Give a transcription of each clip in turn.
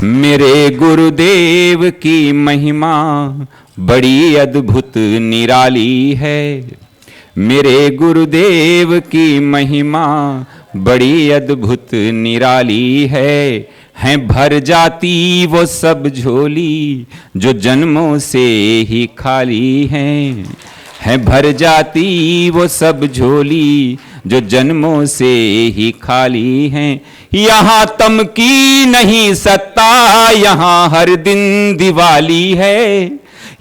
मेरे गुरुदेव की महिमा बड़ी अद्भुत निराली है। मेरे गुरुदेव की महिमा बड़ी अद्भुत निराली है भर जाती वो सब झोली जो जन्मों से ही खाली है भर जाती वो सब झोली जो जन्मों से ही खाली हैं। यहाँ तम की नहीं सत्ता, यहाँ हर दिन दिवाली है।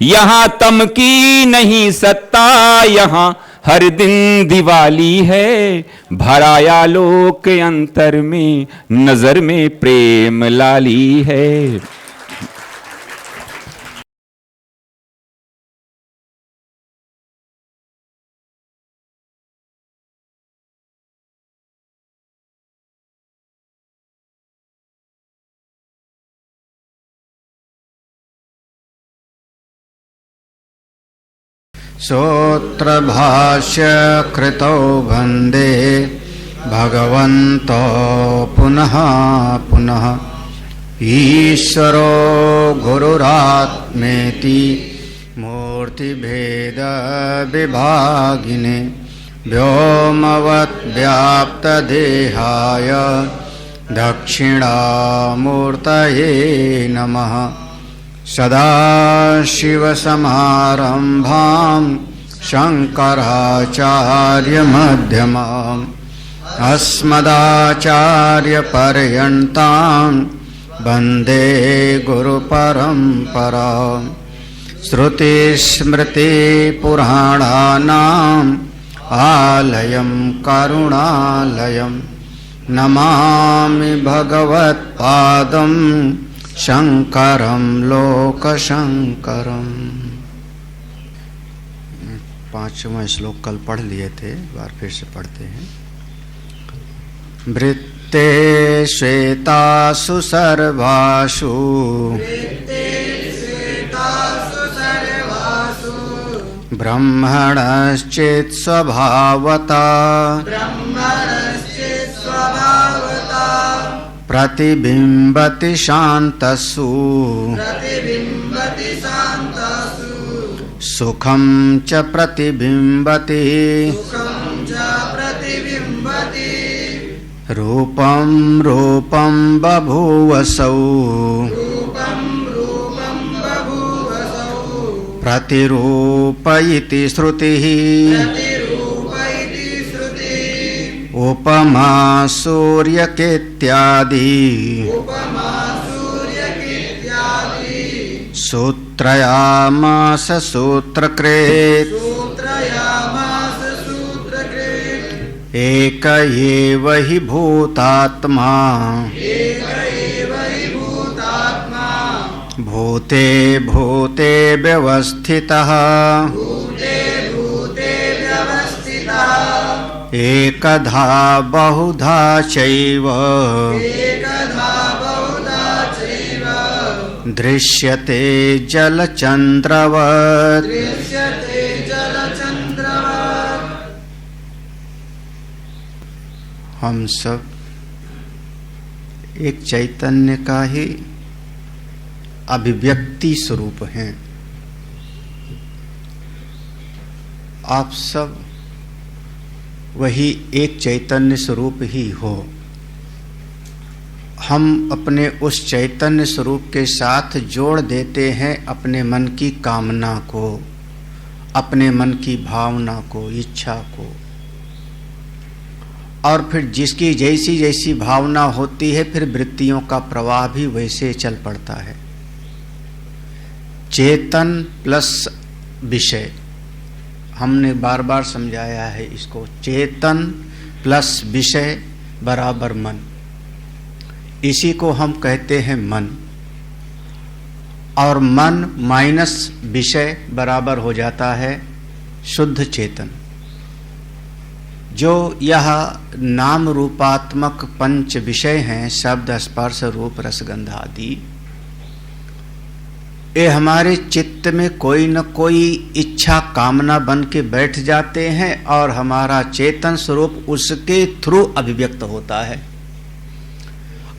यहाँ तम की नहीं सत्ता, यहाँ हर दिन दिवाली है। भराया लोक अंतर में नजर में प्रेम लाली है। सूत्रभाष्य कृतौ वन्दे भगवन्तो पुनः पुनः। ईश्वरो गुरुरात्मेति मूर्तिभेद विभागिने व्योमवत् व्याप्तदेहाय दक्षिणामूर्तये नमः। सदाशिवसमारम्भां शङ्कराचार्यमध्यमाम् अस्मदाचार्यपर्यन्तां वन्दे गुरुपरम्पराम्। श्रुतिस्मृतिपुराणानाम् आलयं करुणालयं नमामि भगवत्पादं शंकरं लोकशंकरम्। 5वां श्लोक कल पढ़ लिए थे, एक बार फिर से पढ़ते हैं। वृत्ते श्वेतासु सर्वासु ब्रह्मणश्चित् स्वभावता प्रतिबिंबति शान्तसु सुखं च प्रतिबिंबति रूपं रूपं बभूवसौ प्रतिरूपयति श्रुतिः उपमा सूर्यकेत्यादि सूत्रयामास सूत्रकृत् एक एव हि भूतात्मा भूते भूते व्यवस्थितः एकधा बहुधा चैव दृश्यते जलचंद्रवत्। हम सब एक चैतन्य का ही अभिव्यक्ति स्वरूप हैं। आप सब वही एक चैतन्य स्वरूप ही हो। हम अपने उस चैतन्य स्वरूप के साथ जोड़ देते हैं अपने मन की कामना को, अपने मन की भावना को, इच्छा को, और फिर जिसकी जैसी जैसी भावना होती है फिर वृत्तियों का प्रवाह भी वैसे चल पड़ता है। चेतन प्लस विषय, हमने बार बार समझाया है इसको। चेतन प्लस विषय बराबर मन, इसी को हम कहते हैं मन। और मन माइनस विषय बराबर हो जाता है शुद्ध चेतन। जो यह नाम रूपात्मक पंच विषय हैं, शब्द स्पर्श रूप रसगंध आदि, ये हमारे चित्त में कोई न कोई इच्छा कामना बन के बैठ जाते हैं और हमारा चेतन स्वरूप उसके थ्रू अभिव्यक्त होता है।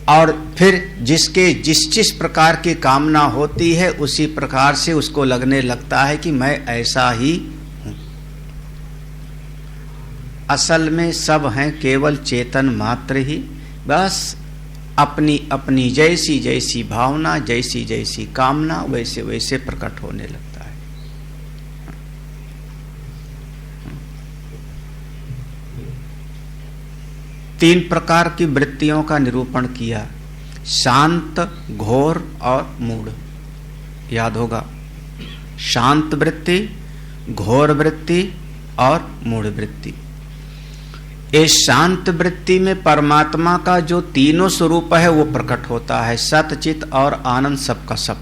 और फिर जिसके जिस प्रकार की कामना होती है उसी प्रकार से उसको लगने लगता है कि मैं ऐसा ही हूं। असल में सब हैं केवल चेतन मात्र ही, बस अपनी अपनी जैसी जैसी भावना, जैसी जैसी कामना वैसे वैसे प्रकट होने लगता है। तीन प्रकार की वृत्तियों का निरूपण किया, शांत, घोर और मूढ़। याद होगा, शांत वृत्ति, घोर वृत्ति और मूढ़ वृत्ति। इस शांत वृत्ति में परमात्मा का जो तीनों स्वरूप है वो प्रकट होता है, सत, चित और आनंद, सबका सब।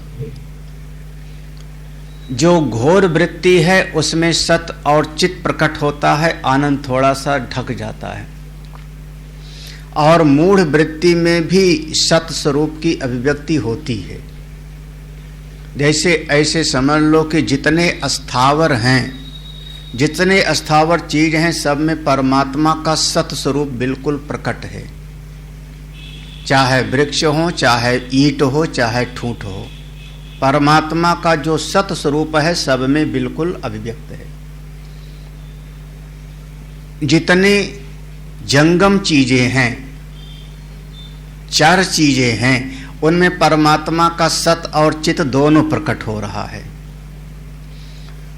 जो घोर वृत्ति है उसमें सत और चित प्रकट होता है, आनंद थोड़ा सा ढक जाता है। और मूढ़ वृत्ति में भी सत स्वरूप की अभिव्यक्ति होती है। जैसे ऐसे समझ लो कि जितने अस्थावर हैं, जितने अस्थावर चीज हैं, सब में परमात्मा का सत स्वरूप बिल्कुल प्रकट है। चाहे वृक्ष हो, चाहे ईंट हो, चाहे ठूंठ हो, परमात्मा का जो सत स्वरूप है सब में बिल्कुल अभिव्यक्त है। जितने जंगम चीजें हैं, चार चीजें हैं, उनमें परमात्मा का सत और चित दोनों प्रकट हो रहा है।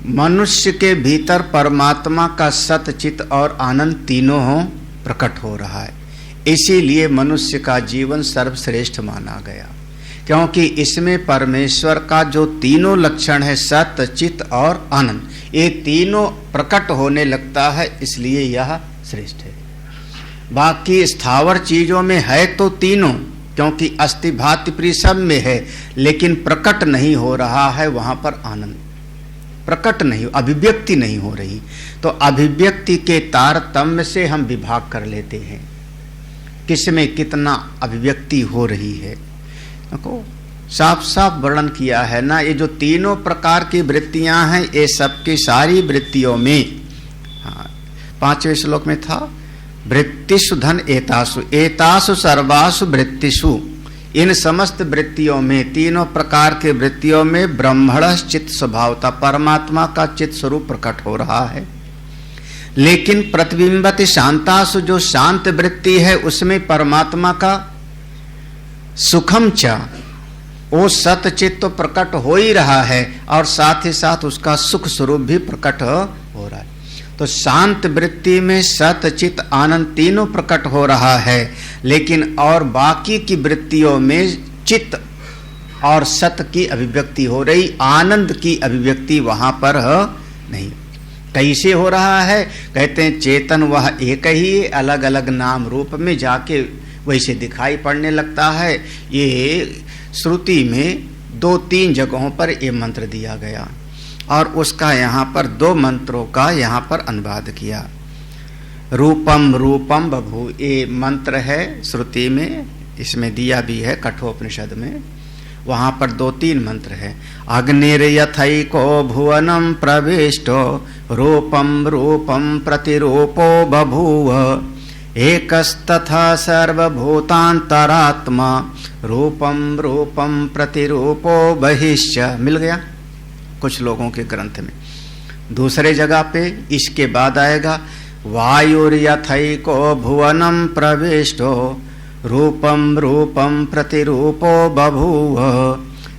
मनुष्य के भीतर परमात्मा का सत, चित और आनंद तीनों हो प्रकट हो रहा है। इसीलिए मनुष्य का जीवन सर्वश्रेष्ठ माना गया, क्योंकि इसमें परमेश्वर का जो तीनों लक्षण है, सत, चित और आनंद, ये तीनों प्रकट होने लगता है, इसलिए यह श्रेष्ठ है। बाकी स्थावर चीजों में है तो तीनों, क्योंकि अस्थि भाति प्रिय सब में है, लेकिन प्रकट नहीं हो रहा है वहां पर आनंद, प्रकट नहीं, अभिव्यक्ति नहीं हो रही। तो अभिव्यक्ति के तारतम्य से हम विभाग कर लेते हैं किसमें कितना अभिव्यक्ति हो रही है। देखो साफ साफ वर्णन किया है ना, ये जो तीनों प्रकार की वृत्तियां हैं, ये सबकी सारी वृत्तियों में, हाँ 5वें श्लोक में था, वृत्तिषु धन एतासु एतासु सर्वासु वृत्तिषु, इन समस्त वृत्तियों में, तीनों प्रकार के वृत्तियों में ब्रह्मण चित्त स्वभावता, परमात्मा का चित्त स्वरूप प्रकट हो रहा है। लेकिन प्रतिबिंबति शांतासु, जो शांत वृत्ति है उसमें परमात्मा का सुखम च, वो सत चित्त तो प्रकट हो ही रहा है और साथ ही साथ उसका सुख स्वरूप भी प्रकट हो रहा है। तो शांत वृत्ति में सत, चित, आनंद तीनों प्रकट हो रहा है, लेकिन और बाकी की वृत्तियों में चित्त और सत की अभिव्यक्ति हो रही, आनंद की अभिव्यक्ति वहां पर नहीं। कैसे हो रहा है? कहते हैं चेतन वह एक ही, अलग अलग नाम रूप में जाके वैसे दिखाई पड़ने लगता है। ये श्रुति में 2-3 जगहों पर ये मंत्र दिया गया और उसका यहाँ पर 2 मंत्रों का यहाँ पर अनुवाद किया। रूपम रूपम बभू, ये मंत्र है श्रुति में, इसमें दिया भी है कठोपनिषद में, वहाँ पर 2-3 मंत्र है। अग्निर्यथैको भुवनम प्रविष्टो रूपम रूपम प्रतिरूपो बभूव एकस्तथा सर्वभूतांतरात्मा रूपम रूपम प्रतिरूपो बहिश्च। मिल गया कुछ लोगों के ग्रंथ में। दूसरे जगह पे इसके बाद आएगा वायुर्यथैको भुवनम प्रविष्टो रूपम रूपम प्रतिरूपो बभूव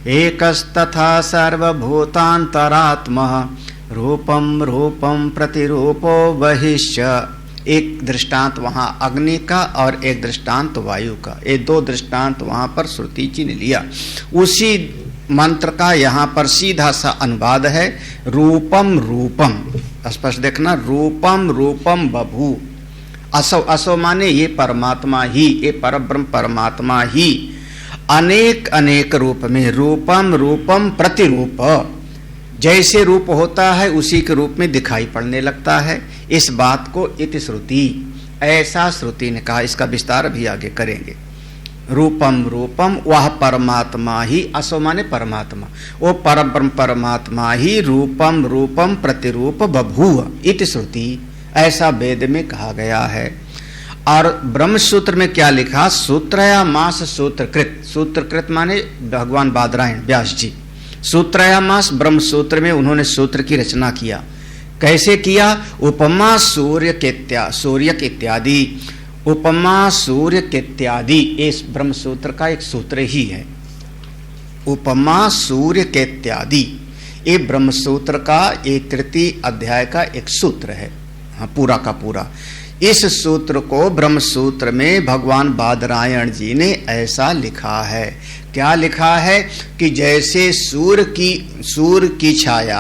एकस्तथा सर्वभूतांतरात्मा रूपम रूपम प्रतिरूपो बहिश्च। एक दृष्टांत वहां अग्नि का और एक दृष्टांत वायु का, ये 2 दृष्टांत वहां पर श्रुति जी ने लिया। उसी मंत्र का यहाँ पर सीधा सा अनुवाद है रूपम रूपम, स्पष्ट देखना, रूपम रूपम बभू। असो असो माने ये परमात्मा ही, ये परब्रह्म परमात्मा ही अनेक अनेक रूप में, रूपम रूपम प्रतिरूप, जैसे रूप होता है उसी के रूप में दिखाई पड़ने लगता है। इस बात को इति श्रुति, ऐसा श्रुति ने कहा। इसका विस्तार भी आगे करेंगे। रूपम रूपम वह परमात्मा ही, असो माने परमात्मा, वो परब्रह्म परमात्मा ही रूपम रूपम प्रतिरूप बभूव इति श्रुति, ऐसा वेद में कहा गया है। और ब्रह्म सूत्र में क्या लिखा, सूत्रयामास सूत्रकृत, सूत्रकृत माने भगवान बादरायण व्यास जी, सूत्रयामास ब्रह्म सूत्र में उन्होंने सूत्र की रचना किया। कैसे किया, उपमा सूर्य के इत्यादि, उपमा सूर्य के इत्यादि, इस ब्रह्म सूत्र का एक सूत्र ही है, उपमा सूर्य के इत्यादि, ये ब्रह्म सूत्र का एक तृतीय अध्याय का एक सूत्र है। हाँ, पूरा का पूरा इस सूत्र को ब्रह्म सूत्र में भगवान बादरायण जी ने ऐसा लिखा है। क्या लिखा है कि जैसे सूर्य की छाया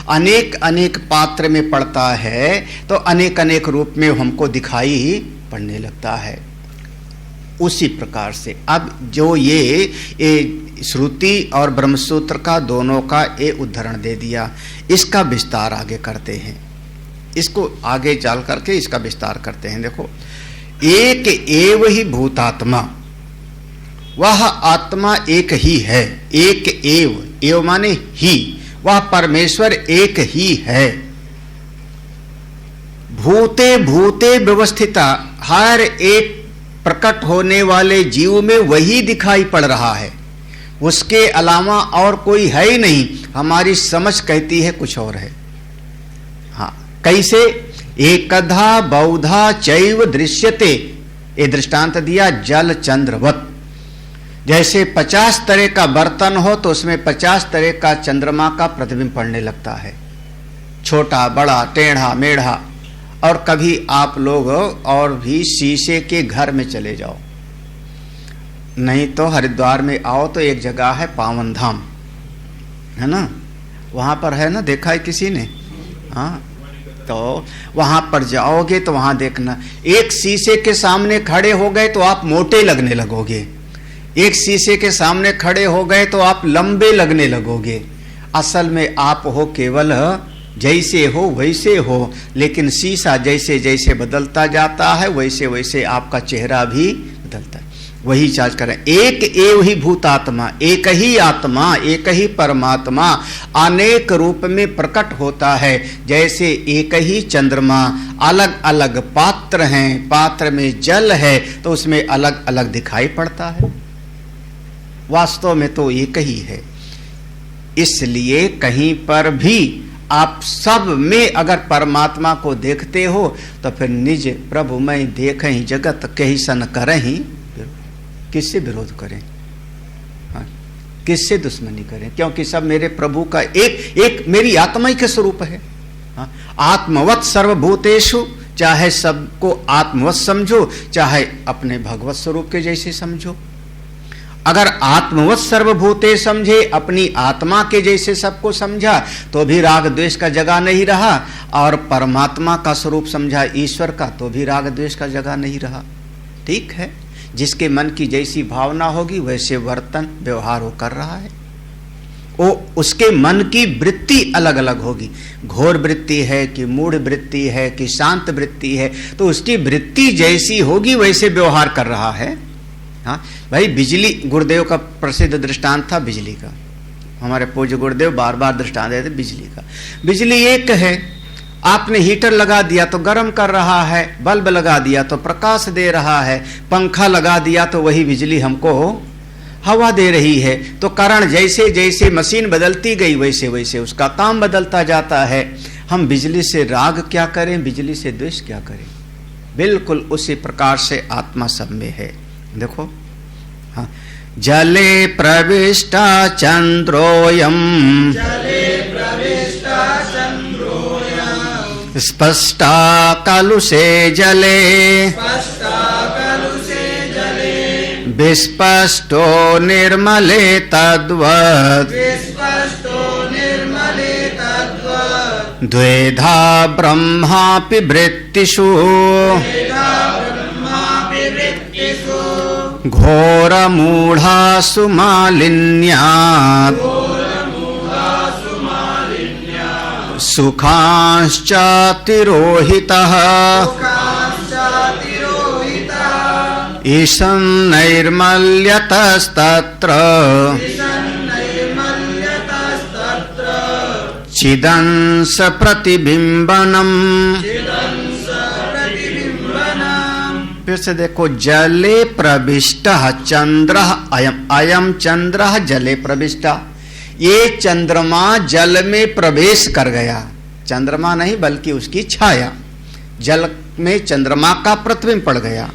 अनेक अनेक पात्र में पड़ता है तो अनेक अनेक रूप में हमको दिखाई पड़ने लगता है, उसी प्रकार से अब जो ये श्रुति और ब्रह्मसूत्र का दोनों का ये उदाहरण दे दिया, इसका विस्तार आगे करते हैं, इसको आगे चल करके इसका विस्तार करते हैं। देखो, एक एव ही भूतात्मा, वह आत्मा एक ही है, एक एव माने ही, वह परमेश्वर एक ही है। भूते भूते व्यवस्थिता, हर एक प्रकट होने वाले जीव में वही दिखाई पड़ रहा है, उसके अलावा और कोई है ही नहीं। हमारी समझ कहती है कुछ और है। हाँ, कैसे, एकधा बहुधा चैव दृश्यते, ये दृष्टांत दिया जल चंद्रवत। जैसे 50 तरह का बर्तन हो तो उसमें 50 तरह का चंद्रमा का प्रतिबिंब पड़ने लगता है, छोटा बड़ा टेढ़ा मेढ़ा। और कभी आप लोग और भी शीशे के घर में चले जाओ, नहीं तो हरिद्वार में आओ तो एक जगह है पावन धाम, है ना, वहां पर है ना, देखा है किसी ने? हाँ, तो वहां पर जाओगे तो वहां देखना, एक शीशे के सामने खड़े हो गए तो आप मोटे लगने लगोगे, एक शीशे के सामने खड़े हो गए तो आप लंबे लगने लगोगे। असल में आप हो केवल जैसे हो वैसे हो, लेकिन शीशा जैसे जैसे बदलता जाता है वैसे वैसे आपका चेहरा भी बदलता है। वही चार्ज करें, एक एव ही भूतात्मा, एक ही आत्मा, एक ही परमात्मा अनेक रूप में प्रकट होता है। जैसे एक ही चंद्रमा, अलग अलग पात्र हैं, पात्र में जल है तो उसमें अलग अलग दिखाई पड़ता है, वास्तव में तो एक ही है। इसलिए कहीं पर भी आप सब में अगर परमात्मा को देखते हो तो फिर निज प्रभु मैं देखहि जगत कहि सन करहि, किससे विरोध करें? हाँ, किससे दुश्मनी करें? क्योंकि सब मेरे प्रभु का एक मेरी आत्मा ही के स्वरूप है। हाँ, आत्मवत सर्वभूतेषु, चाहे सबको आत्मवत समझो चाहे अपने भगवत स्वरूप के जैसे समझो। अगर आत्मवत सर्वभूते समझे, अपनी आत्मा के जैसे सबको समझा तो भी राग द्वेष का जगह नहीं रहा, और परमात्मा का स्वरूप समझा ईश्वर का तो भी राग द्वेष का जगह नहीं रहा। ठीक है, जिसके मन की जैसी भावना होगी वैसे वर्तन व्यवहार वो कर रहा है, वो उसके मन की वृत्ति अलग अलग होगी, घोर वृत्ति है कि मूढ़ वृत्ति है कि शांत वृत्ति है, तो उसकी वृत्ति जैसी होगी वैसे व्यवहार कर रहा है। हाँ भाई, बिजली, गुरुदेव का प्रसिद्ध दृष्टांत था बिजली का, हमारे पूज्य गुरुदेव बार बार दृष्टांत देते बिजली का। बिजली एक है, आपने हीटर लगा दिया तो गर्म कर रहा है, बल्ब लगा दिया तो प्रकाश दे रहा है, पंखा लगा दिया तो वही बिजली हमको हवा दे रही है। तो कारण जैसे जैसे मशीन बदलती गई वैसे वैसे उसका काम बदलता जाता है। हम बिजली से राग क्या करें, बिजली से द्वेष क्या करें? बिल्कुल उसी प्रकार से आत्मा सब में है। देखो, हाँ, जले प्रविष्टा चंद्रोयम, स्पष्टा कलुषे जले, विस्पष्टो निर्मले तद्वत्, द्वेधा ब्रह्मापि वृत्तिषु, घोरमूढासु मालिन्यात्, सुखांश्चातिरोहितः, ईशं नैर्मल्यतस्तत्र, चिदंस प्रतिबिंबनम्, फिर से देखो, जले प्रविष्ट चंद्र अयम, अयम चंद्र जले प्रविष्ट। ये चंद्रमा जल में प्रवेश कर गया। चंद्रमा नहीं बल्कि उसकी छाया, जल में चंद्रमा का प्रतिबिंब पड़ गया।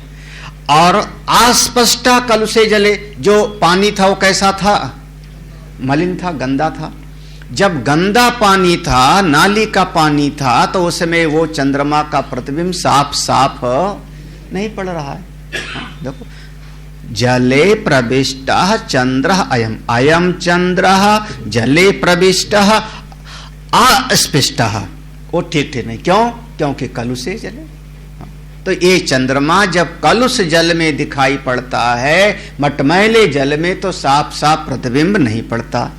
और अस्पष्टा कल से जले, जो पानी था वो कैसा था? मलिन था, गंदा था। जब गंदा पानी था, नाली का पानी था, तो उसमें वो चंद्रमा का प्रतिबिंब साफ साफ नहीं पड़ रहा है। देखो, जले प्रविष्ट चंद्र अयम, अयम चंद्र जले प्रविष्ट अस्पष्ट, वो ठीक नहीं। क्यों? क्योंकि कलुषे जले। तो ये चंद्रमा जब कलुष जल में दिखाई पड़ता है, मटमैले जल में तो साफ साफ प्रतिबिंब नहीं पड़ता।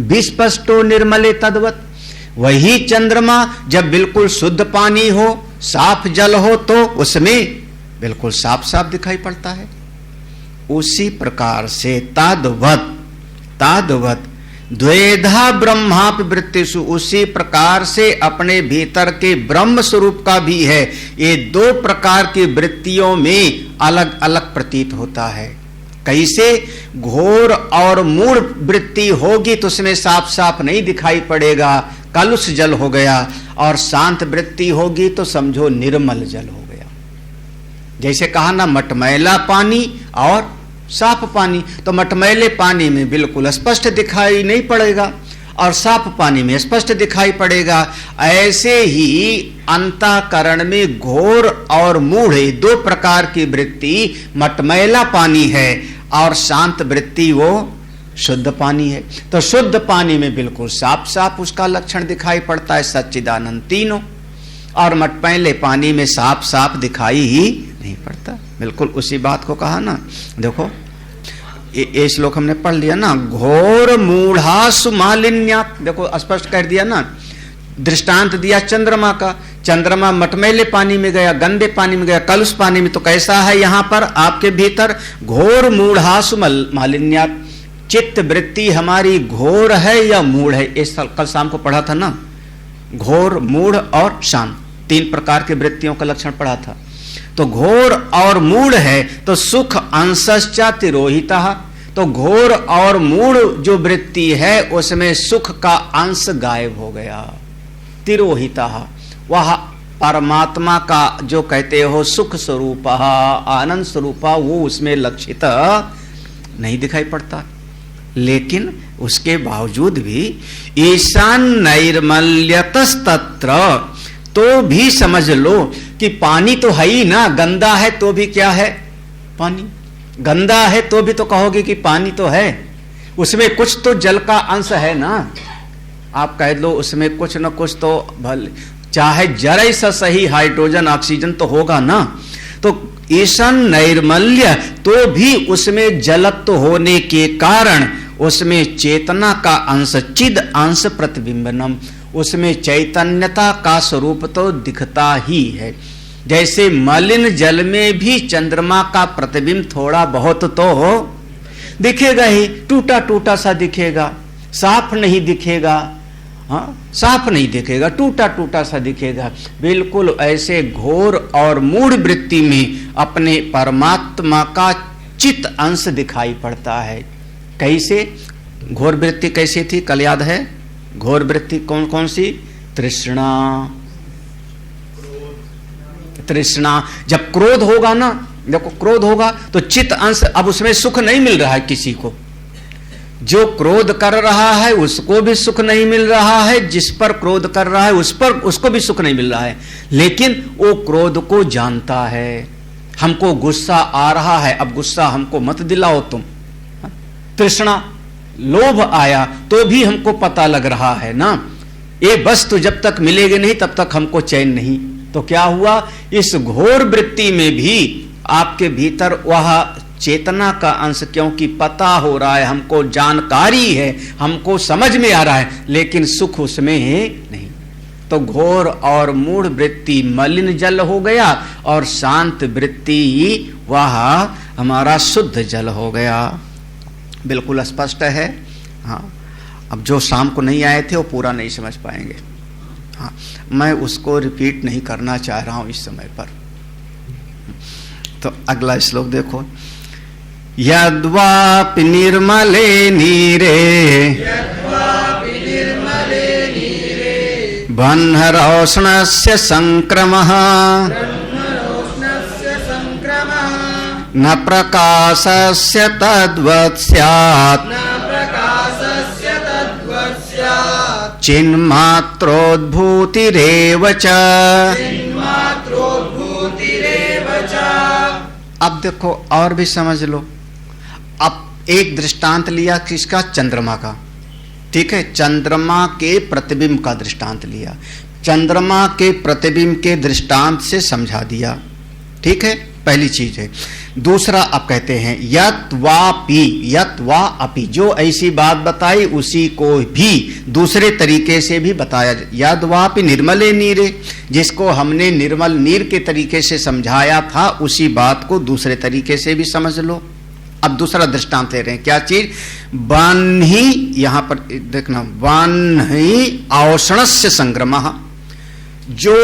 विस्पष्टो निर्मले तद्वत, वही चंद्रमा जब बिल्कुल शुद्ध पानी हो, साफ जल हो, तो उसमें बिल्कुल साफ साफ दिखाई पड़ता है। उसी प्रकार से तादवत, तादवत द्वेधा ब्रह्मापि वृत्तिषु, उसी प्रकार से अपने भीतर के ब्रह्म स्वरूप का भी है। ये दो प्रकार की वृत्तियों में अलग अलग प्रतीत होता है। कैसे? घोर और मूढ़ वृत्ति होगी तो उसमें साफ साफ नहीं दिखाई पड़ेगा, कलुष जल हो गया। और शांत वृत्ति होगी तो समझो निर्मल जल हो गया। जैसे कहा ना, मटमैला पानी और साफ पानी, तो मटमैले पानी में बिल्कुल स्पष्ट दिखाई नहीं पड़ेगा और साफ पानी में स्पष्ट दिखाई पड़ेगा। ऐसे ही अंतःकरण में घोर और मूढ़ दो प्रकार की वृत्ति, मटमैला पानी है और शांत वृत्ति वो शुद्ध पानी है। तो शुद्ध पानी में बिल्कुल साफ साफ उसका लक्षण दिखाई पड़ता है, सच्चिदानंद तीनों। और मटमैले पानी में साफ साफ दिखाई ही नहीं पड़ता। बिल्कुल उसी बात को कहा ना। देखो, ये श्लोक हमने पढ़ लिया ना, घोर मूढ़ासु मालिन्यात। देखो स्पष्ट कर दिया ना, दृष्टांत दिया चंद्रमा का। चंद्रमा मटमैले पानी में गया, गंदे पानी में गया, कलुष पानी में। तो कैसा है यहां पर आपके भीतर? घोर मूढ़ासु मालिन्यात। चित्त वृत्ति हमारी घोर है या मूढ़ है? इस कल शाम को पढ़ा था ना, घोर, मूढ़ और शांत, तीन प्रकार की वृत्तियों का लक्षण पढ़ा था। तो घोर और मूढ़ है तो सुख अंशश्च तिरोहितः। तो घोर और मूढ़ जो वृत्ति है उसमें सुख का अंश गायब हो गया। तिरोहितः, वह परमात्मा का जो कहते हो सुख स्वरूप, आनंद स्वरूप, वो उसमें लक्षित नहीं दिखाई पड़ता। लेकिन उसके बावजूद भी ईशान नैर्मल्यतस्तत्र, तो भी समझ लो कि पानी तो है ही ना। गंदा है तो भी क्या है? पानी। गंदा है तो भी तो कहोगे कि पानी तो है, उसमें कुछ तो जल का अंश है ना। आप कह लो उसमें कुछ न कुछ तो भले, चाहे जरा सा सही हाइड्रोजन ऑक्सीजन तो होगा ना। तो ईशान नैर्मल्य, तो भी उसमें जलत्व होने के कारण उसमें चेतना का अंश, चिद अंश प्रतिबिंबनम, उसमें चैतन्यता का स्वरूप तो दिखता ही है। जैसे मलिन जल में भी चंद्रमा का प्रतिबिंब थोड़ा बहुत तो हो दिखेगा ही, टूटा टूटा सा दिखेगा, साफ नहीं दिखेगा। हाँ, साफ नहीं दिखेगा, टूटा टूटा सा दिखेगा। बिल्कुल ऐसे घोर और मूढ़ वृत्ति में अपने परमात्मा का चित अंश दिखाई पड़ता है। कैसे? घोर वृत्ति कैसी थी? कल याद है? घोर वृत्ति कौन कौन सी? तृष्णा। तृष्णा, जब क्रोध होगा ना, देखो क्रोध होगा तो चित्त अंश, अब उसमें सुख नहीं मिल रहा है किसी को। जो क्रोध कर रहा है उसको भी सुख नहीं मिल रहा है, जिस पर क्रोध कर रहा है उस पर उसको भी सुख नहीं मिल रहा है। लेकिन वो क्रोध को जानता है। हमको गुस्सा आ रहा है, अब गुस्सा हमको मत दिलाओ तुम। तृष्णा, लोभ आया तो भी हमको पता लग रहा है ना, ये वस्तु जब तक मिलेगी नहीं तब तक हमको चैन नहीं। तो क्या हुआ? इस घोर वृत्ति में भी आपके भीतर वह चेतना का अंश, क्योंकि पता हो रहा है, हमको जानकारी है, हमको समझ में आ रहा है, लेकिन सुख उसमें है नहीं। तो घोर और मूढ़ वृत्ति मलिन जल हो गया और शांत वृत्ति वह हमारा शुद्ध जल हो गया। बिल्कुल स्पष्ट है। हाँ, अब जो शाम को नहीं आए थे वो पूरा नहीं समझ पाएंगे। हाँ, मैं उसको रिपीट नहीं करना चाह रहा हूं इस समय पर। तो अगला श्लोक देखो, यद्वापि निर्मले नीरे बह्नरोष्णस्य संक्रमः न प्रकाशस्य तद्वत् स्यात् चिन्मात्रोद्भूतिरेव च। अब देखो और भी समझ लो। अब एक दृष्टांत लिया किसका? चंद्रमा का। ठीक है, चंद्रमा के प्रतिबिंब का दृष्टांत लिया, चंद्रमा के प्रतिबिंब के दृष्टांत से समझा दिया। ठीक है, पहली चीज है। दूसरा अब कहते हैं यत वापि, यत वा अपि, जो ऐसी बात बताई उसी को भी दूसरे तरीके से भी बताया। यद वापि निर्मले नीरे, जिसको हमने निर्मल नीर के तरीके से समझाया था उसी बात को दूसरे तरीके से भी समझ लो। अब दूसरा दृष्टांत ले रहे हैं। क्या चीज? बन्ही, यहां पर देखना, बन्ही औष्णस्य संक्रमः, जो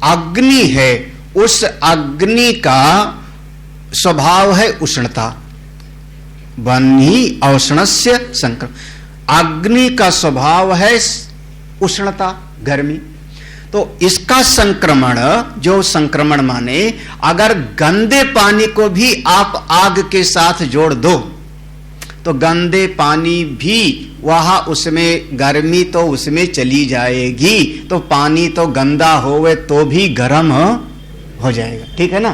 अग्नि है उस अग्नि का स्वभाव है उष्णता। बन्ही औष्णस्य संक्रमण, अग्नि का स्वभाव है उष्णता, गर्मी। तो इसका संक्रमण, जो संक्रमण माने अगर गंदे पानी को भी आप आग के साथ जोड़ दो तो गंदे पानी भी वहां, उसमें गर्मी तो उसमें चली जाएगी, तो पानी तो गंदा होवे तो भी गर्म हो जाएगा। ठीक है ना,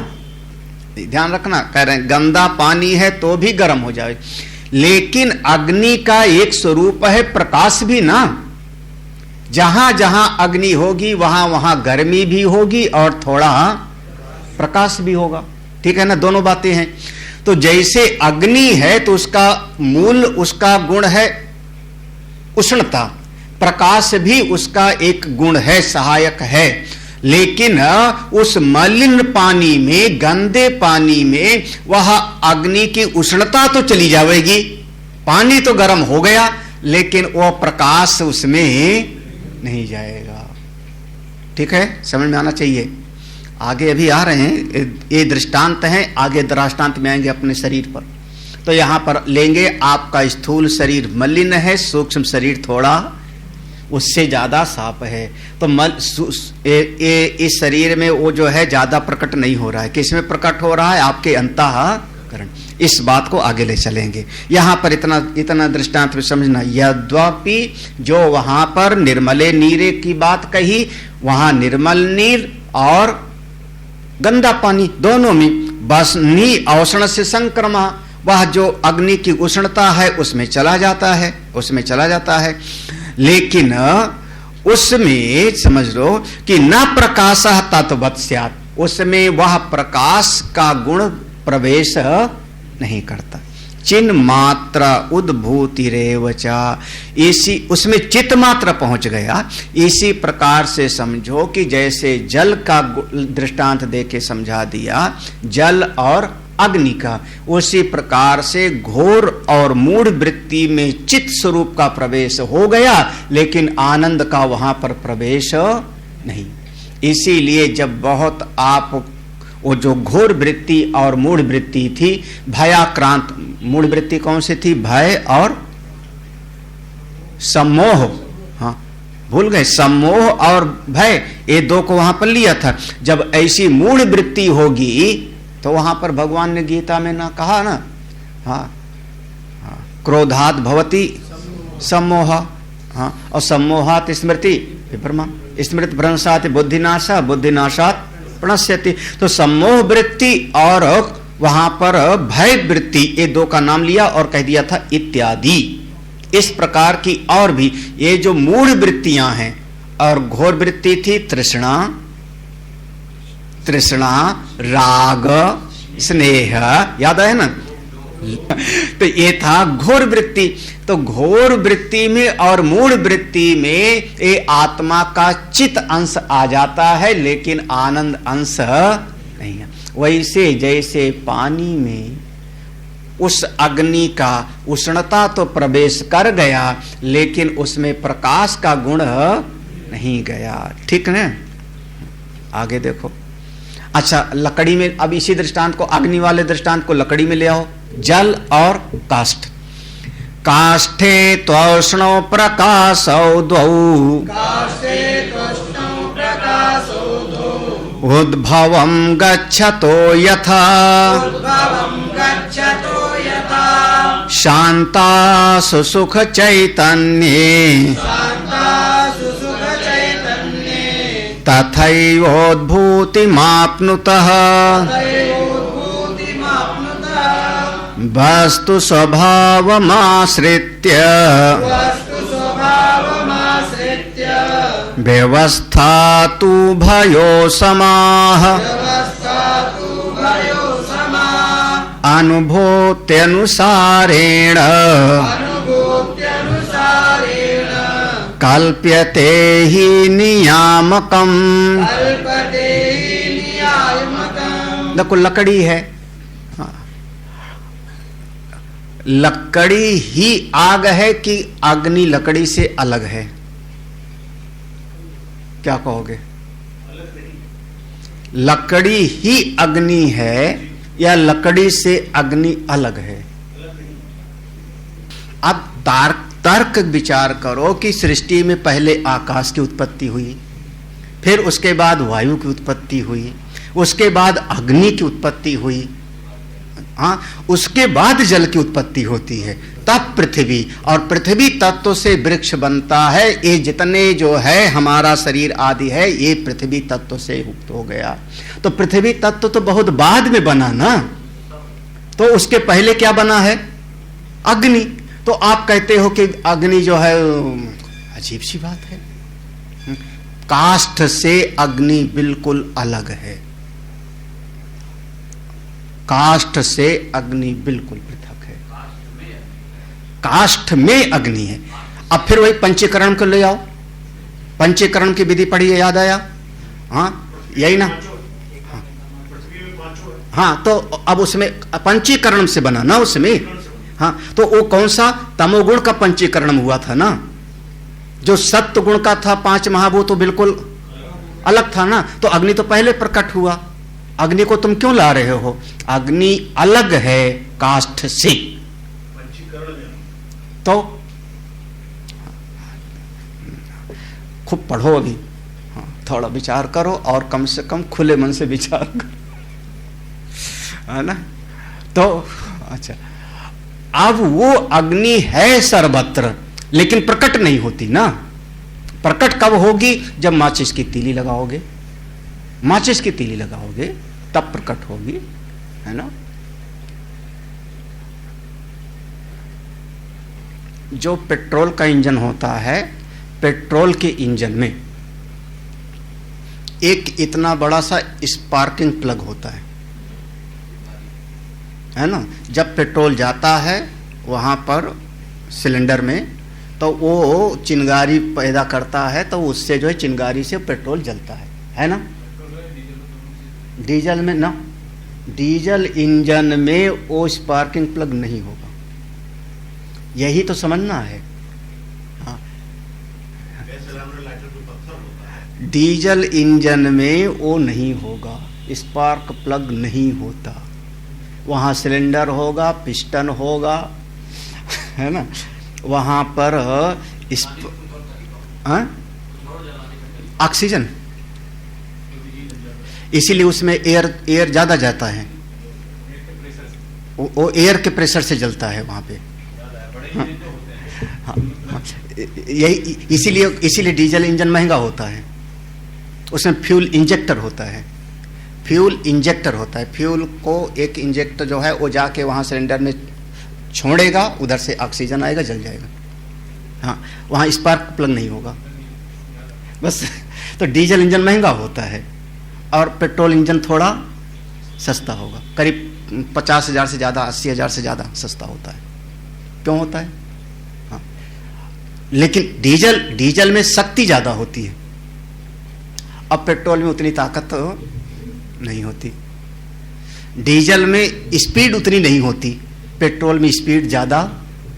ध्यान रखना। कह रहे हैं गंदा पानी है तो भी गर्म हो जाए, लेकिन अग्नि का एक स्वरूप है प्रकाश भी ना। जहां जहां अग्नि होगी वहां वहां गर्मी भी होगी और थोड़ा प्रकाश भी होगा। ठीक है ना, दोनों बातें हैं। तो जैसे अग्नि है तो उसका मूल, उसका गुण है उष्णता, प्रकाश भी उसका एक गुण है, सहायक है। लेकिन उस मलिन पानी में, गंदे पानी में वह अग्नि की उष्णता तो चली जाएगी, पानी तो गर्म हो गया, लेकिन वह प्रकाश उसमें नहीं जाएगा। ठीक है, समझ में आना चाहिए। आगे अभी आ रहे हैं, ये दृष्टांत हैं, आगे दृष्टांत में आएंगे अपने शरीर पर। तो यहां पर लेंगे, आपका स्थूल शरीर मलिन है, सूक्ष्म शरीर थोड़ा उससे ज्यादा साफ है। तो इस शरीर में वो जो है ज्यादा प्रकट नहीं हो रहा है। किसमें प्रकट हो रहा है? आपके अंतःकरण। इस बात को आगे ले चलेंगे। यहां पर इतना दृष्टांत में समझना। यद्वापि, जो वहां पर निर्मले नीरे की बात कही, वहां निर्मल नीर और गंदा पानी दोनों में बन्ही औष्ण से संक्रमा, वह जो अग्नि की उष्णता है उसमें चला जाता है, उसमें चला जाता है। लेकिन उसमें समझ लो कि न प्रकाश तत्वत् स्यात्, उसमें वह प्रकाश का गुण प्रवेश नहीं करता। चिन्ह मात्र उद्भूतिरेव च, इसी उसमें चित्त मात्र पहुंच गया। इसी प्रकार से समझो कि जैसे जल का दृष्टांत देके समझा दिया, जल और अग्नि का, उसी प्रकार से घोर और मूढ़ वृत्ति में चित्त स्वरूप का प्रवेश हो गया, लेकिन आनंद का वहां पर प्रवेश नहीं। इसीलिए जब बहुत आप वो जो घोर वृत्ति और मूढ़ वृत्ति थी, भयाक्रांत, मूढ़ वृत्ति कौन सी थी? भय और सम्मोह। हाँ, भूल गए, सम्मोह और भय, ये दो को वहां पर लिया था। जब ऐसी मूढ़ वृत्ति होगी तो वहां पर भगवान ने गीता में ना कहा ना, हाँ, क्रोधात भवति सम्मोह, हाँ, और सम्मोहात स्मृति विभ्रमा, स्मृति भ्रंशात बुद्धिनाशा, बुद्धिनाशात प्रणश्यति। तो सम्मोह वृत्ति और वहां पर भय वृत्ति, ये दो का नाम लिया और कह दिया था इत्यादि। इस प्रकार की और भी ये जो मूढ़ वृत्तियां हैं, और घोर वृत्ति थी तृष्णा, तृष्णा, राग, स्नेह, याद है ना? तो ये था घोर वृत्ति। तो घोर वृत्ति में और मूढ़ वृत्ति में ये आत्मा का चित अंश आ जाता है, लेकिन आनंद अंश नहीं है। वैसे जैसे पानी में उस अग्नि का उष्णता तो प्रवेश कर गया, लेकिन उसमें प्रकाश का गुण नहीं गया। ठीक है, आगे देखो। अच्छा, लकड़ी में, अब इसी दृष्टांत को, अग्नि वाले दृष्टांत को लकड़ी में ले आओ। जल और काष्ठ। काष्ठे त्वष्णो प्रकाशौ द्वौ उद्भवं गच्छतो यथा शान्तासु सुख चैतन्ये तथैवोद्भूतिमाप्नुतः वस्तु स्वभावमाश्रित्य व्यवस्था तु भयो समाः अनुभूत्यनुसारेण कल्प्यते हि नियामकम्। देखो लकड़ी है, लकड़ी ही आग है कि अग्नि लकड़ी से अलग है? क्या कहोगे? लकड़ी ही अग्नि है या लकड़ी से अग्नि अलग है? अब तर्क विचार करो कि सृष्टि में पहले आकाश की उत्पत्ति हुई, फिर उसके बाद वायु की उत्पत्ति हुई, उसके बाद अग्नि की उत्पत्ति हुई, हाँ, उसके बाद जल की उत्पत्ति होती है, तब पृथ्वी, और पृथ्वी तत्व से वृक्ष बनता है। ये जितने जो है हमारा शरीर आदि है, ये पृथ्वी तत्व से युक्त हो गया। तो पृथ्वी तत्व तो बहुत बाद में बना ना, तो उसके पहले क्या बना है? अग्नि। तो आप कहते हो कि अग्नि जो है, अजीब सी बात है, काष्ठ से अग्नि बिल्कुल अलग है, काष्ठ से अग्नि बिल्कुल पृथक है, काष्ठ में अग्नि है। अब फिर वही पंचीकरण को ले आओ, पंचीकरण की विधि पढ़िए, याद आया? हाँ, यही ना? हाँ, तो अब उसमें पंचीकरण से बना ना उसमें, हाँ, तो वो कौन सा? तमोगुण का पंचीकरण हुआ था ना, जो सत्व गुण का था 5 महाभूत तो बिल्कुल अलग था ना। तो अग्नि तो पहले प्रकट हुआ, अग्नि को तुम क्यों ला रहे हो? अग्नि अलग है काष्ठ से। तो खूब पढ़ो अभी, हाँ, थोड़ा विचार करो और कम से कम खुले मन से विचार करो, है ना? तो अच्छा, अब वो अग्नि है सर्वत्र, लेकिन प्रकट नहीं होती ना। प्रकट कब होगी? जब माचिस की तीली लगाओगे, माचिस की तीली लगाओगे तब प्रकट होगी, है ना? जो पेट्रोल का इंजन होता है, पेट्रोल के इंजन में एक इतना बड़ा सा स्पार्किंग प्लग होता है ना? जब पेट्रोल जाता है वहां पर सिलेंडर में, तो वो चिंगारी पैदा करता है, तो उससे जो है चिंगारी से पेट्रोल जलता है ना? डीजल में ना, डीजल इंजन में वो स्पार्किंग प्लग नहीं होगा, यही तो समझना है। हाँ, डीजल इंजन में वो नहीं होगा, स्पार्क प्लग नहीं होता, वहाँ सिलेंडर होगा, पिस्टन होगा, है ना? वहाँ पर ऑक्सीजन, इसीलिए उसमें एयर ज़्यादा जाता है, वो एयर के प्रेशर से जलता है वहाँ पे। हाँ, हाँ, यही इसीलिए डीजल इंजन महंगा होता है, उसमें फ्यूल इंजेक्टर होता है, फ्यूल इंजेक्टर होता है। फ्यूल को एक इंजेक्टर जो है वो जाके वहाँ सिलेंडर में छोड़ेगा, उधर से ऑक्सीजन आएगा, जल जाएगा। हाँ, वहाँ स्पार्क प्लग नहीं होगा बस। तो डीजल इंजन महंगा होता है और पेट्रोल इंजन थोड़ा सस्ता होगा, करीब 50,000 से ज़्यादा, 80,000 से ज़्यादा सस्ता होता है। क्यों होता है? हाँ, लेकिन डीजल में शक्ति ज़्यादा होती है, अब पेट्रोल में उतनी ताकत नहीं होती। डीजल में स्पीड उतनी नहीं होती, पेट्रोल में स्पीड ज़्यादा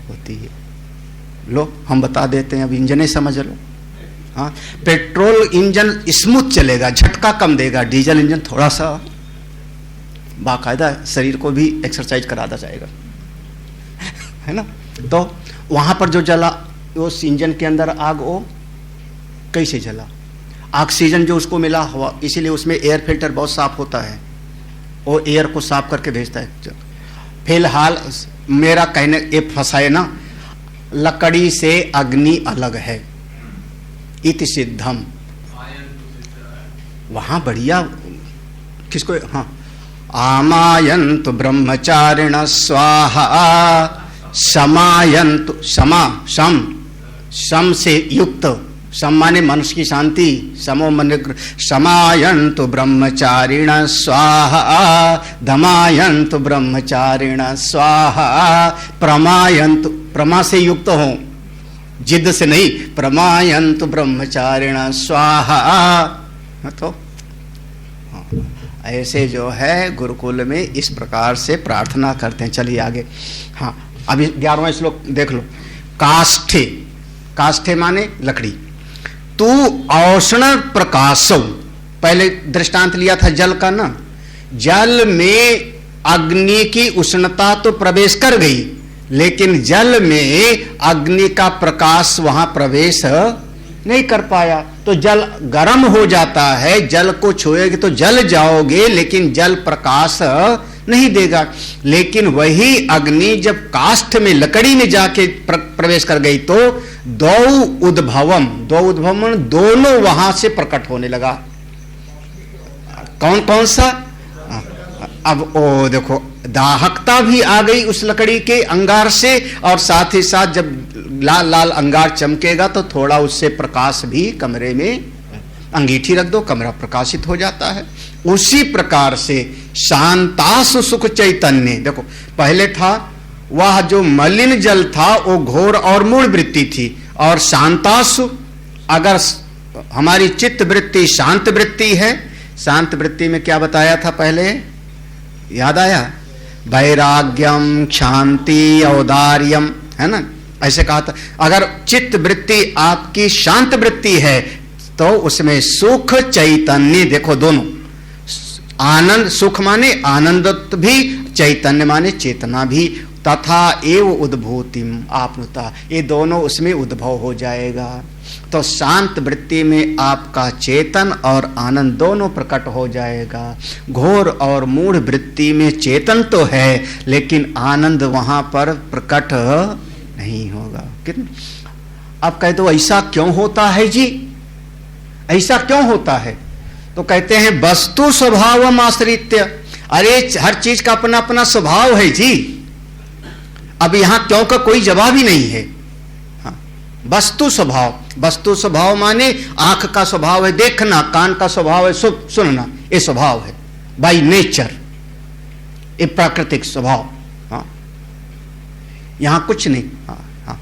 होती है। लो हम बता देते हैं, अब इंजन ही समझ लो। हाँ, पेट्रोल इंजन स्मूथ चलेगा, झटका कम देगा, डीजल इंजन थोड़ा सा बाकायदा शरीर को भी एक्सरसाइज कराता जाएगा, है ना। तो वहां पर जो जला उस इंजन के अंदर आग, वो कैसे जला? ऑक्सीजन जो उसको मिला हवा, इसीलिए उसमें एयर फिल्टर बहुत साफ होता है, वो एयर को साफ करके भेजता है। फिलहाल मेरा कहने ये फंसाए ना, लकड़ी से अग्नि अलग है, इति सिद्धम। वहां बढ़िया किसको, हाँ, आमायन्तु ब्रह्मचारिण स्वाहा समायन्तु, सम से युक्त, सम माने मनुष्य की शांति, समो मन, समायन्तु ब्रह्मचारिण स्वाहा धमायन्तु ब्रह्मचारिण स्वाहा प्रमायन्तु, प्रमा से युक्त हो, जिद से नहीं, प्रमायन्तु ब्रह्मचारिण स्वाहा। तो ऐसे जो है गुरुकुल में इस प्रकार से प्रार्थना करते हैं। चलिए आगे। हाँ, अभी 11वां श्लोक देख लो। काष्ठे, काष्ठे माने लकड़ी, तू औष्ण प्रकाशो, पहले दृष्टांत लिया था जल का ना, जल में अग्नि की उष्णता तो प्रवेश कर गई, लेकिन जल में अग्नि का प्रकाश वहां प्रवेश नहीं कर पाया, तो जल गर्म हो जाता है, जल को छुएगे तो जल जाओगे, लेकिन जल प्रकाश नहीं देगा। लेकिन वही अग्नि जब काष्ठ में, लकड़ी में जाके प्रवेश कर गई, तो दो उद्भवम, दोनों वहां से प्रकट होने लगा। कौन कौन सा? अब ओ देखो, दाहकता भी आ गई उस लकड़ी के अंगार से, और साथ ही साथ जब लाल लाल अंगार चमकेगा तो थोड़ा उससे प्रकाश भी कमरे में, अंगीठी रख दो, कमरा प्रकाशित हो जाता है। उसी प्रकार से शांतासु सुख चैतन्य, देखो पहले था वह जो मलिन जल था वो घोर और मूढ़ वृत्ति थी, और शांतासु, अगर हमारी चित्त वृत्ति शांत वृत्ति है, शांत वृत्ति में क्या बताया था पहले, याद आया? वैराग्यम, शांति, औदार्यम, है ना, ऐसे कहा था। अगर चित्त वृत्ति आपकी शांत वृत्ति है तो उसमें सुख चैतन्य, देखो दोनों, आनंद, सुख माने आनंद भी, चैतन्य माने चेतना भी, तथा एव उद्भूतिम आपनुता, ये दोनों उसमें उद्भव हो जाएगा। तो शांत वृत्ति में आपका चेतन और आनंद दोनों प्रकट हो जाएगा। घोर और मूढ़ वृत्ति में चेतन तो है, लेकिन आनंद वहां पर प्रकट नहीं होगा। अब कह दो ऐसा क्यों होता है जी, ऐसा क्यों होता है? तो कहते हैं वस्तु स्वभावम आश्रित्य, अरे हर चीज का अपना अपना स्वभाव है जी। अब यहां क्यों का कोई जवाब ही नहीं है। हाँ, वस्तु स्वभाव, वस्तु स्वभाव माने आंख का स्वभाव है देखना, कान का स्वभाव है सुनना, ये स्वभाव है बाय नेचर, ये प्राकृतिक स्वभाव। हाँ, यहां कुछ नहीं। हाँ, हाँ।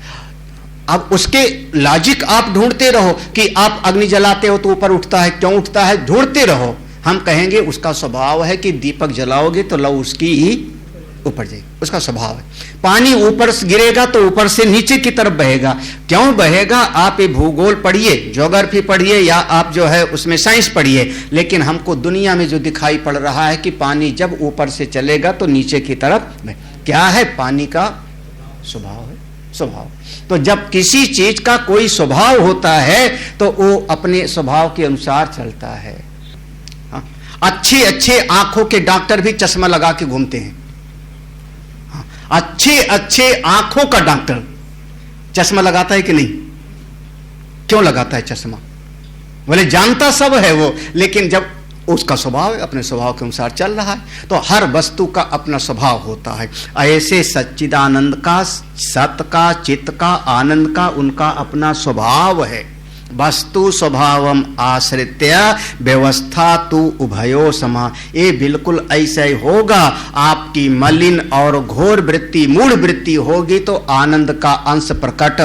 अब उसके लॉजिक आप ढूंढते रहो कि आप अग्नि जलाते हो तो ऊपर उठता है, क्यों उठता है, ढूंढते रहो। हम कहेंगे उसका स्वभाव है कि दीपक जलाओगे तो लौ उसकी ही ऊपर जाएगी, उसका स्वभाव है। पानी ऊपर से गिरेगा तो ऊपर से नीचे की तरफ बहेगा, क्यों बहेगा? आप ये भूगोल पढ़िए, ज्योग्राफी पढ़िए, या आप जो है उसमें साइंस पढ़िए, लेकिन हमको दुनिया में जो दिखाई पड़ रहा है कि पानी जब ऊपर से चलेगा तो नीचे की तरफ, क्या है? पानी का स्वभाव है, स्वभाव। तो जब किसी चीज का कोई स्वभाव होता है तो वो अपने स्वभाव के अनुसार चलता है। हाँ? अच्छे अच्छे आंखों के डॉक्टर भी चश्मा लगा के घूमते हैं। हाँ? अच्छे अच्छे आंखों का डॉक्टर चश्मा लगाता है कि नहीं? क्यों लगाता है चश्मा? बोले जानता सब है वो, लेकिन जब उसका स्वभाव अपने स्वभाव के अनुसार चल रहा है। तो हर वस्तु का अपना स्वभाव होता है। ऐसे सच्चिदानंद का, सत का, चित्त का, आनंद का उनका अपना स्वभाव है। वस्तु स्वभावम आश्रित्य व्यवस्था तु उभयो समा, ये बिल्कुल ऐसा ही होगा। आपकी मलिन और घोर वृत्ति, मूढ़ वृत्ति होगी तो आनंद का अंश प्रकट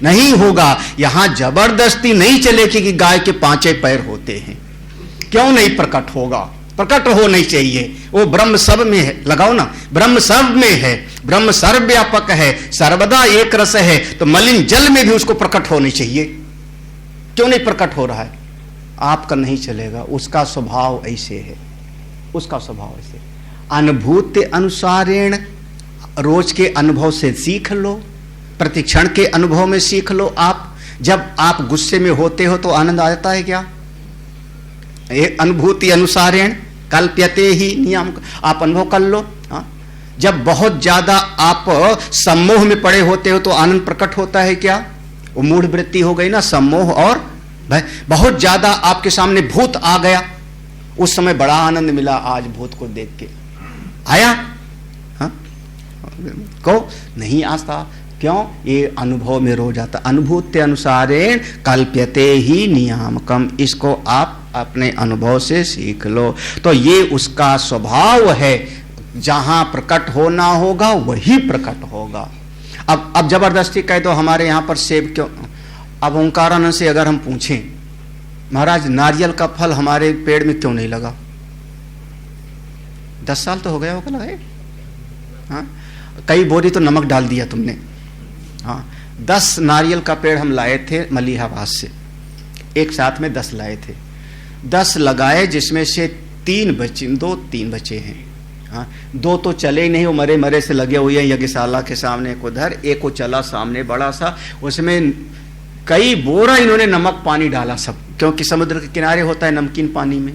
नहीं होगा। यहां जबरदस्ती नहीं चलेगी कि गाय के 5 पैर होते हैं, क्यों नहीं प्रकट होगा? प्रकट हो नहीं चाहिए। वो ब्रह्म सब में है, लगाओ ना, ब्रह्म सब में है, ब्रह्म सर्वव्यापक है, सर्वदा एक रस है, तो मलिन जल में भी उसको प्रकट होनी चाहिए। क्यों नहीं प्रकट हो रहा है? आपका नहीं चलेगा, उसका स्वभाव ऐसे है, उसका स्वभाव ऐसे। अनुभूति अनुसारेण, रोज के अनुभव से सीख लो, प्रतिक्षण के अनुभव में सीख लो। आप जब आप गुस्से में होते हो तो आनंद आ जाता है क्या? अनुभूति अनुसारेण कल्प्यते ही नियम, आप अनुभव कर लो। हाँ? जब बहुत ज्यादा आप सम्मोह में पड़े होते हो तो आनंद प्रकट होता है क्या? वो मूढ़ वृत्ति हो गई ना, सम्मोह। और बहुत ज्यादा आपके सामने भूत आ गया, उस समय बड़ा आनंद मिला, आज भूत को देख के आया। हाँ? को नहीं आता, क्यों? ये अनुभव में रो जाता। अनुभूति अनुसारेण कल्प्यते ही नियामकम, इसको आप अपने अनुभव से सीख लो। तो ये उसका स्वभाव है, जहां प्रकट होना होगा वही प्रकट होगा। अब जबरदस्ती कह दो हमारे यहां पर सेब क्यों? अब ओंकारानंद से अगर हम पूछें, महाराज नारियल का फल हमारे पेड़ में क्यों नहीं लगा? 10 साल तो हो गया होगा लगाए। हाँ, कई बोरी तो नमक डाल दिया तुमने। हाँ, 10 नारियल का पेड़ हम लाए थे मलिहाबाद से, एक साथ में 10 लाए थे। 10 लगाए, जिसमें से 3 बचे हैं। हाँ, 2 तो चले ही नहीं, वो मरे मरे से लगे हुए हैं यज्ञशाला के सामने, एक उधर, एक वो चला सामने बड़ा सा, उसमें कई बोरा इन्होंने नमक पानी डाला सब, क्योंकि समुद्र के किनारे होता है नमकीन पानी में।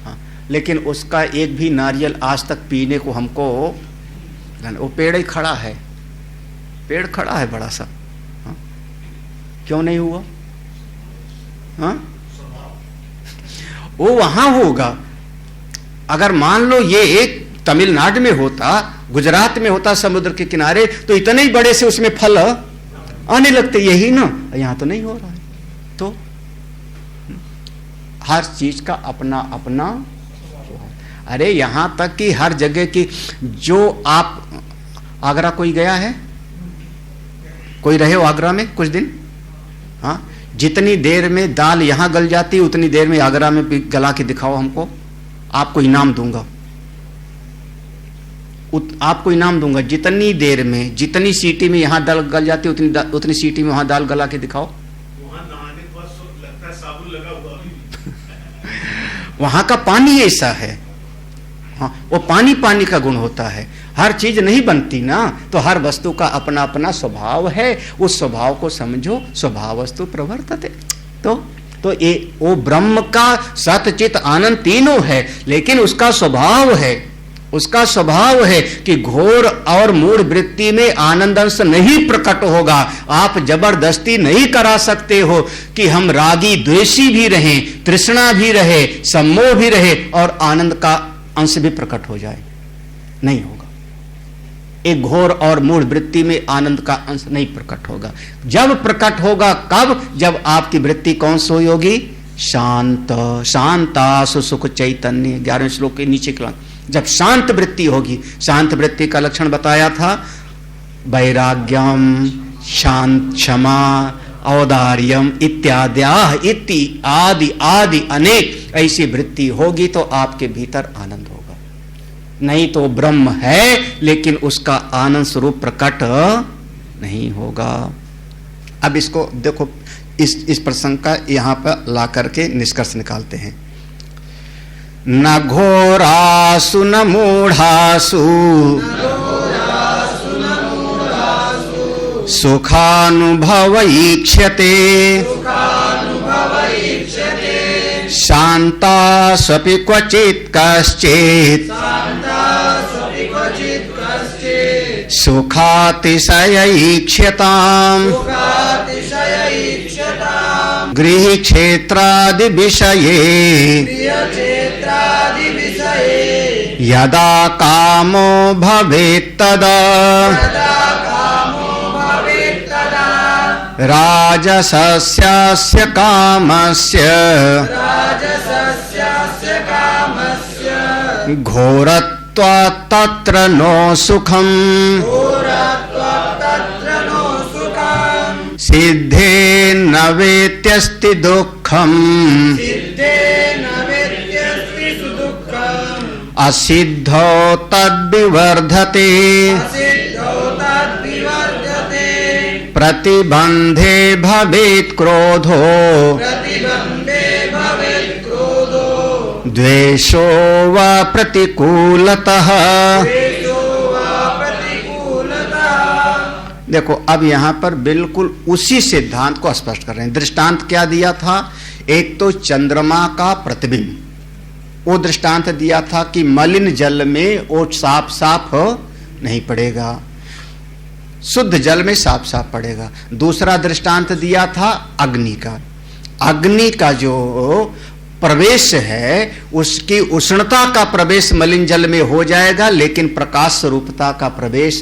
हाँ, लेकिन उसका एक भी नारियल आज तक पीने को हमको, वो पेड़ ही खड़ा है, पेड़ खड़ा है बड़ा सा। हाँ? क्यों नहीं हुआ? हाँ? वो वहां होगा। अगर मान लो ये एक तमिलनाडु में होता, गुजरात में होता, समुद्र के किनारे, तो इतने ही बड़े से उसमें फल आने लगते, यही ना। यहां तो नहीं हो रहा है। तो हर चीज का अपना अपना, अरे यहां तक कि हर जगह की, जो आप आगरा कोई गया है? कोई रहे हो आगरा में कुछ दिन? हाँ, जितनी देर में दाल यहां गल जाती है उतनी देर में आगरा में गला के दिखाओ हमको, आपको इनाम दूंगा। आपको इनाम दूंगा, जितनी देर में, जितनी सीटी में यहां दाल गल जाती है उतनी सीटी में वहां दाल गला के दिखाओ। वहां नहाने के बाद लगता है साबुन लगा हुआ। वहां का पानी ऐसा है। हाँ, वो पानी पानी का गुण होता है। हर चीज नहीं बनती ना, तो हर वस्तु का अपना अपना स्वभाव है, उस स्वभाव को समझो। स्वभाव वस्तु प्रवर्तते। तो ये वो ब्रह्म का सतचित आनंद तीनों है, लेकिन उसका स्वभाव है, उसका स्वभाव है कि घोर और मूढ़ वृत्ति में आनंद अंश नहीं प्रकट होगा। आप जबरदस्ती नहीं करा सकते हो कि हम रागी द्वेषी भी रहें, तृष्णा भी रहे, सम्मोह भी रहे और आनंद का अंश भी प्रकट हो जाए, नहीं होगा। एक घोर और मूढ़ वृत्ति में आनंद का अंश नहीं प्रकट होगा। जब प्रकट होगा कब? जब आपकी वृत्ति कौन सी होगी? शांत। शांता सुसुख चैतन्य, 11वें श्लोक के नीचे का। जब शांत वृत्ति होगी, शांत वृत्ति का लक्षण बताया था, वैराग्यम, शांत, क्षमा, औदार्यम इत्याद्याह, इति आदि आदि अनेक ऐसी वृत्ति होगी तो आपके भीतर आनंद होगा। नहीं तो ब्रह्म है लेकिन उसका आनंद स्वरूप प्रकट नहीं होगा। अब इसको देखो, इस प्रसंग का यहां पर ला करके निष्कर्ष निकालते हैं। न घोरासु न मूढ़ासु सुखानुभवैक्ष्यते शान्तास्वपि क्वचित् कश्चित् सुखातिशयैक्ष्यताम् गृहक्षेत्रादि विषये यदा कामो भवेत्तदा राजसस्य कामस्य घोरत्वात् तत्र नो सुखम् सिद्धे न वेत्यस्ति दुःखम् असिद्धो तद्विवर्धते प्रतिबंधे भवेत् क्रोधो द्वेषो वा प्रतिकूलतः। देखो अब यहां पर बिल्कुल उसी सिद्धांत को स्पष्ट कर रहे हैं। दृष्टांत क्या दिया था? एक तो चंद्रमा का प्रतिबिंब, वो दृष्टांत दिया था कि मलिन जल में वो साफ साफ नहीं पड़ेगा, शुद्ध जल में साफ साफ पड़ेगा। दूसरा दृष्टांत दिया था अग्नि का। अग्नि का जो प्रवेश है उसकी उष्णता का प्रवेश मलिन जल में हो जाएगा, लेकिन प्रकाश स्वरूपता का प्रवेश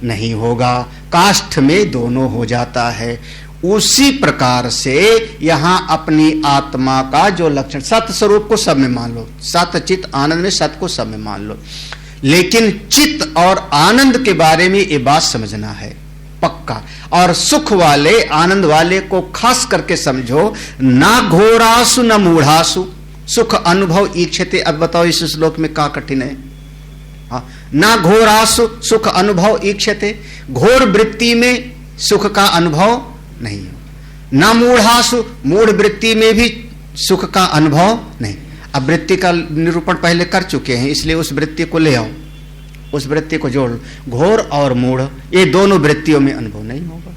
नहीं होगा, काष्ठ में दोनों हो जाता है। उसी प्रकार से यहां अपनी आत्मा का जो लक्षण, सत स्वरूप को सब में मान लो, सत चित आनंद में सत को सब में मान लो, लेकिन चित्त और आनंद के बारे में ये बात समझना है पक्का। और सुख वाले आनंद वाले को खास करके समझो, ना घोरासु न मूढ़ासु सुख अनुभव ईक्षते। अब बताओ इस श्लोक में क्या कठिन है? ना घोरासु सुख अनुभव ईक्षते, घोर वृत्ति में सुख का अनुभव नहीं हो। ना मूढ़ासु मूढ़ वृत्ति में भी सुख का अनुभव नहीं। अब वृत्ति का निरूपण पहले कर चुके हैं, इसलिए उस वृत्ति को ले आओ, उस वृत्ति को जोड़। घोर और मूढ़ ये दोनों वृत्तियों में अनुभव नहीं होगा।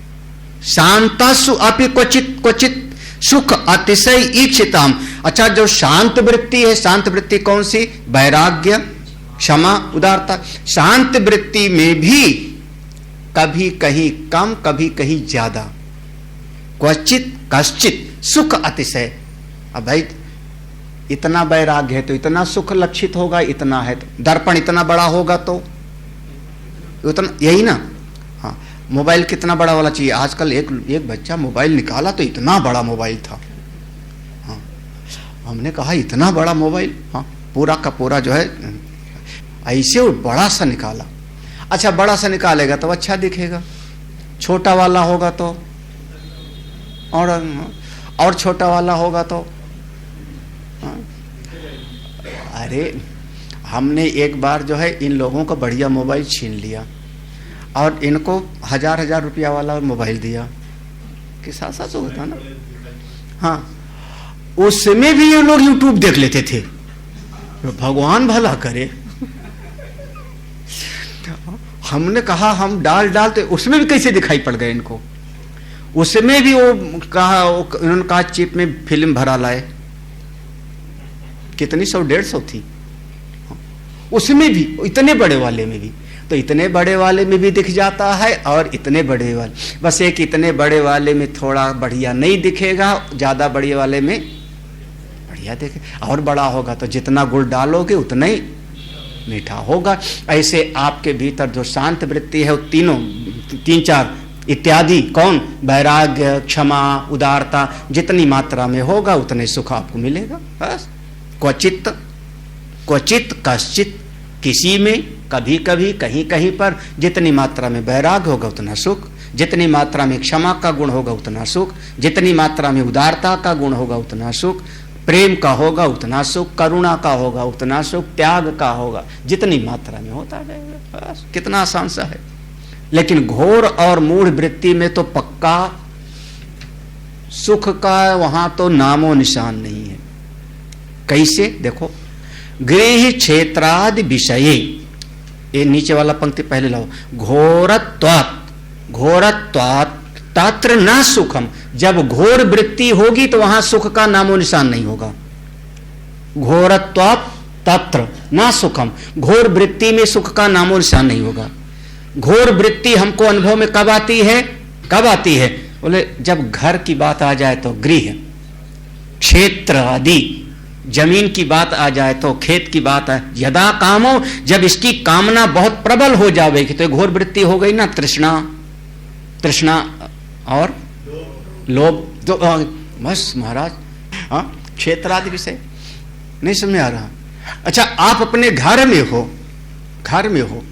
शांतासु अपि क्वचित क्वचित सुख अतिशय ईक्षिताम। अच्छा, जो शांत वृत्ति है, शांत वृत्ति कौन सी? वैराग्य, क्षमा, उदारता। शांत वृत्ति में भी कभी कहीं कम, कभी कहीं ज्यादा, क्वचित कश्चित सुख अतिशय। अब भाई इतना वैराग्य है तो इतना सुख लक्षित होगा, इतना है तो दर्पण इतना बड़ा होगा तो उतना, यही ना। हाँ, मोबाइल कितना बड़ा वाला चाहिए? आजकल एक बच्चा मोबाइल निकाला तो इतना बड़ा मोबाइल था। हाँ, हमने कहा इतना बड़ा मोबाइल, हाँ पूरा का पूरा जो है ऐसे बड़ा सा निकाला। अच्छा, बड़ा सा निकालेगा तो अच्छा दिखेगा, छोटा वाला होगा तो और छोटा वाला होगा तो अरे हमने एक बार जो है इन लोगों को बढ़िया मोबाइल छीन लिया और इनको 1000 रुपया वाला मोबाइल दिया कि साथ साथ होता ना। हाँ, उसमें भी ये लोग यूट्यूब देख लेते थे। भगवान भला करे। हमने कहा हम डालते उसमें भी कैसे दिखाई पड़ गए इनको। उसमें भी वो कहा, उन्होंने कहा चिप में फिल्म भरा लाए, कितनी 100-150 थी। उसमें भी, इतने बड़े वाले में भी, तो इतने बड़े वाले में भी दिख जाता है और इतने बड़े वाले, बस एक इतने बड़े वाले में थोड़ा बढ़िया नहीं दिखेगा, ज्यादा बड़े वाले में बढ़िया दिखे। और बड़ा होगा तो जितना गुड़ डालोगे उतना ही मीठा होगा। ऐसे आपके भीतर जो शांत वृत्ति है वो तीनों 3-4 इत्यादि, कौन? वैराग्य, क्षमा, उदारता, जितनी मात्रा में होगा उतने सुख आपको मिलेगा। बस क्वचित क्वचित कश्चित, किसी में, कभी कभी, कहीं कहीं पर जितनी मात्रा में वैराग्य होगा उतना सुख, जितनी मात्रा में क्षमा का गुण होगा उतना सुख, जितनी मात्रा में उदारता का गुण होगा उतना सुख, प्रेम का होगा उतना सुख, करुणा का होगा उतना सुख, त्याग का होगा जितनी मात्रा में होता रहेगा। बस कितना आसान सा है। लेकिन घोर और मूढ़ वृत्ति में तो पक्का सुख का वहां तो नामो निशान नहीं है। कैसे? देखो, गृह क्षेत्रादि विषये, ये नीचे वाला पंक्ति पहले लाओ। घोरत्वात् तत्र न सुखम। जब घोर वृत्ति होगी तो वहां सुख का नामो निशान नहीं होगा। घोरत्वात् तत्र न सुखम, घोर वृत्ति में सुख का नामो निशान नहीं होगा। घोर वृत्ति हमको अनुभव में कब आती है? कब आती है? बोले जब घर की बात आ जाए तो गृह, क्षेत्र आदि, जमीन की बात आ जाए तो खेत की बात है। यदा कामो, जब इसकी कामना बहुत प्रबल हो जाएगी तो घोर वृत्ति हो गई ना, तृष्णा और लोभ। तो बस महाराज, हाँ, क्षेत्र आदि विषय नहीं समझ आ रहा। अच्छा, आप अपने घर में हो,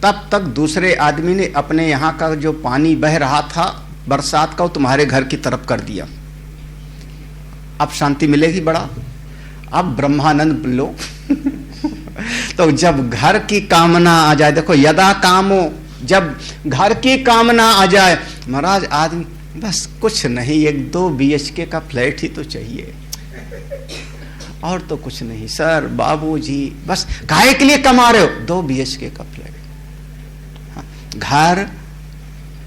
तब तक दूसरे आदमी ने अपने यहाँ का जो पानी बह रहा था बरसात का, वो तुम्हारे घर की तरफ कर दिया। अब शांति मिलेगी बड़ा। अब ब्रह्मानंद लो। तो जब घर की कामना आ जाए, देखो यदा कामो, जब घर की कामना आ जाए, महाराज आदमी बस कुछ नहीं, 1-2 BHK का फ्लैट ही तो चाहिए और तो कुछ नहीं। सर बाबूजी बस काहे के लिए कमा रहे हो? 2 BHK का फ्लैट। घर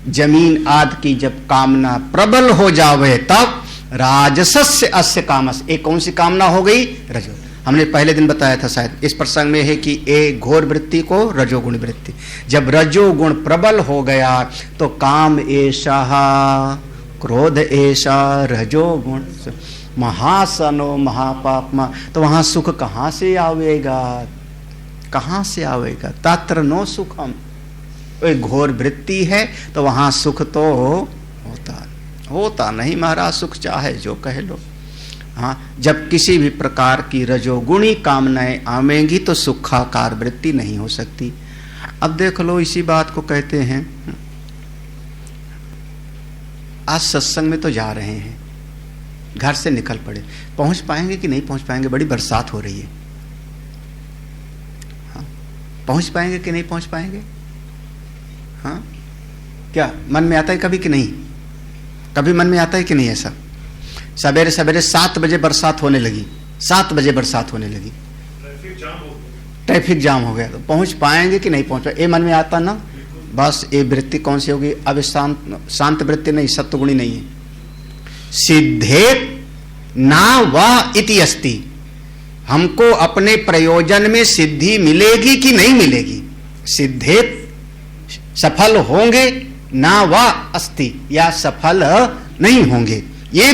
जमीन आदि की जब कामना प्रबल हो जावे तब राजसस्य अस्य कामस, एक कौन सी कामना हो गई? रजो। हमने पहले दिन बताया था शायद इस प्रसंग में है कि ए घोर वृत्ति को रजोगुण वृत्ति, जब रजोगुण प्रबल हो गया तो काम ऐसा, क्रोध ऐसा, रजोगुण महासनो महापापमा, तो वहां सुख कहां से आवेगा? कहां से आवेगा? तत्र नो सुखम। घोर वृत्ति है तो वहां सुख तो होता नहीं महाराज, सुख चाहे जो कह लो। हाँ, जब किसी भी प्रकार की रजोगुणी कामनाएं आवेंगी तो सुखाकार वृत्ति नहीं हो सकती। अब देख लो, इसी बात को कहते हैं, आज सत्संग में तो जा रहे हैं, घर से निकल पड़े, पहुंच पाएंगे कि नहीं पहुंच पाएंगे? बड़ी बरसात हो रही है। हाँ, पहुंच पाएंगे कि नहीं पहुंच पाएंगे? हाँ, क्या मन में आता है कभी कि नहीं? कभी मन में आता है कि नहीं ऐसा? सवेरे सवेरे 7 बजे बरसात होने लगी, 7 बजे बरसात होने लगी, ट्रैफिक जाम हो गया, तो पहुंच पाएंगे कि नहीं पहुंच पाएंगे? ये मन में आता ना, बस ये वृत्ति कौन सी होगी? अब शांत वृत्ति नहीं, सत्वगुणी नहीं है। सिद्धे ना वा इति अस्ति, हमको अपने प्रयोजन में सिद्धि मिलेगी कि नहीं मिलेगी? सिद्धे सफल होंगे, ना वा अस्ति, या सफल नहीं होंगे। ये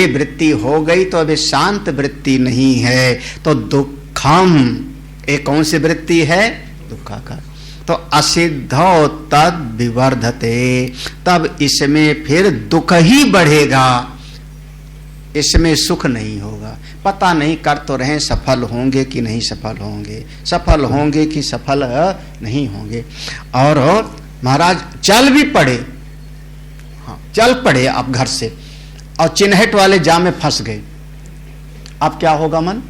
वृत्ति हो गई तो अभी शांत वृत्ति नहीं है, तो दुखम, एक कौन सी वृत्ति है? दुखाकार। तो असिद्धो तद विवर्धते, तब इसमें फिर दुख ही बढ़ेगा, इसमें सुख नहीं होगा। पता नहीं कर तो रहे सफल होंगे कि नहीं सफल होंगे, सफल होंगे कि सफल नहीं होंगे। और महाराज चल भी पड़े, हाँ चल पड़े आप घर से और चिन्हट वाले जाम में फंस गए, अब क्या होगा? मन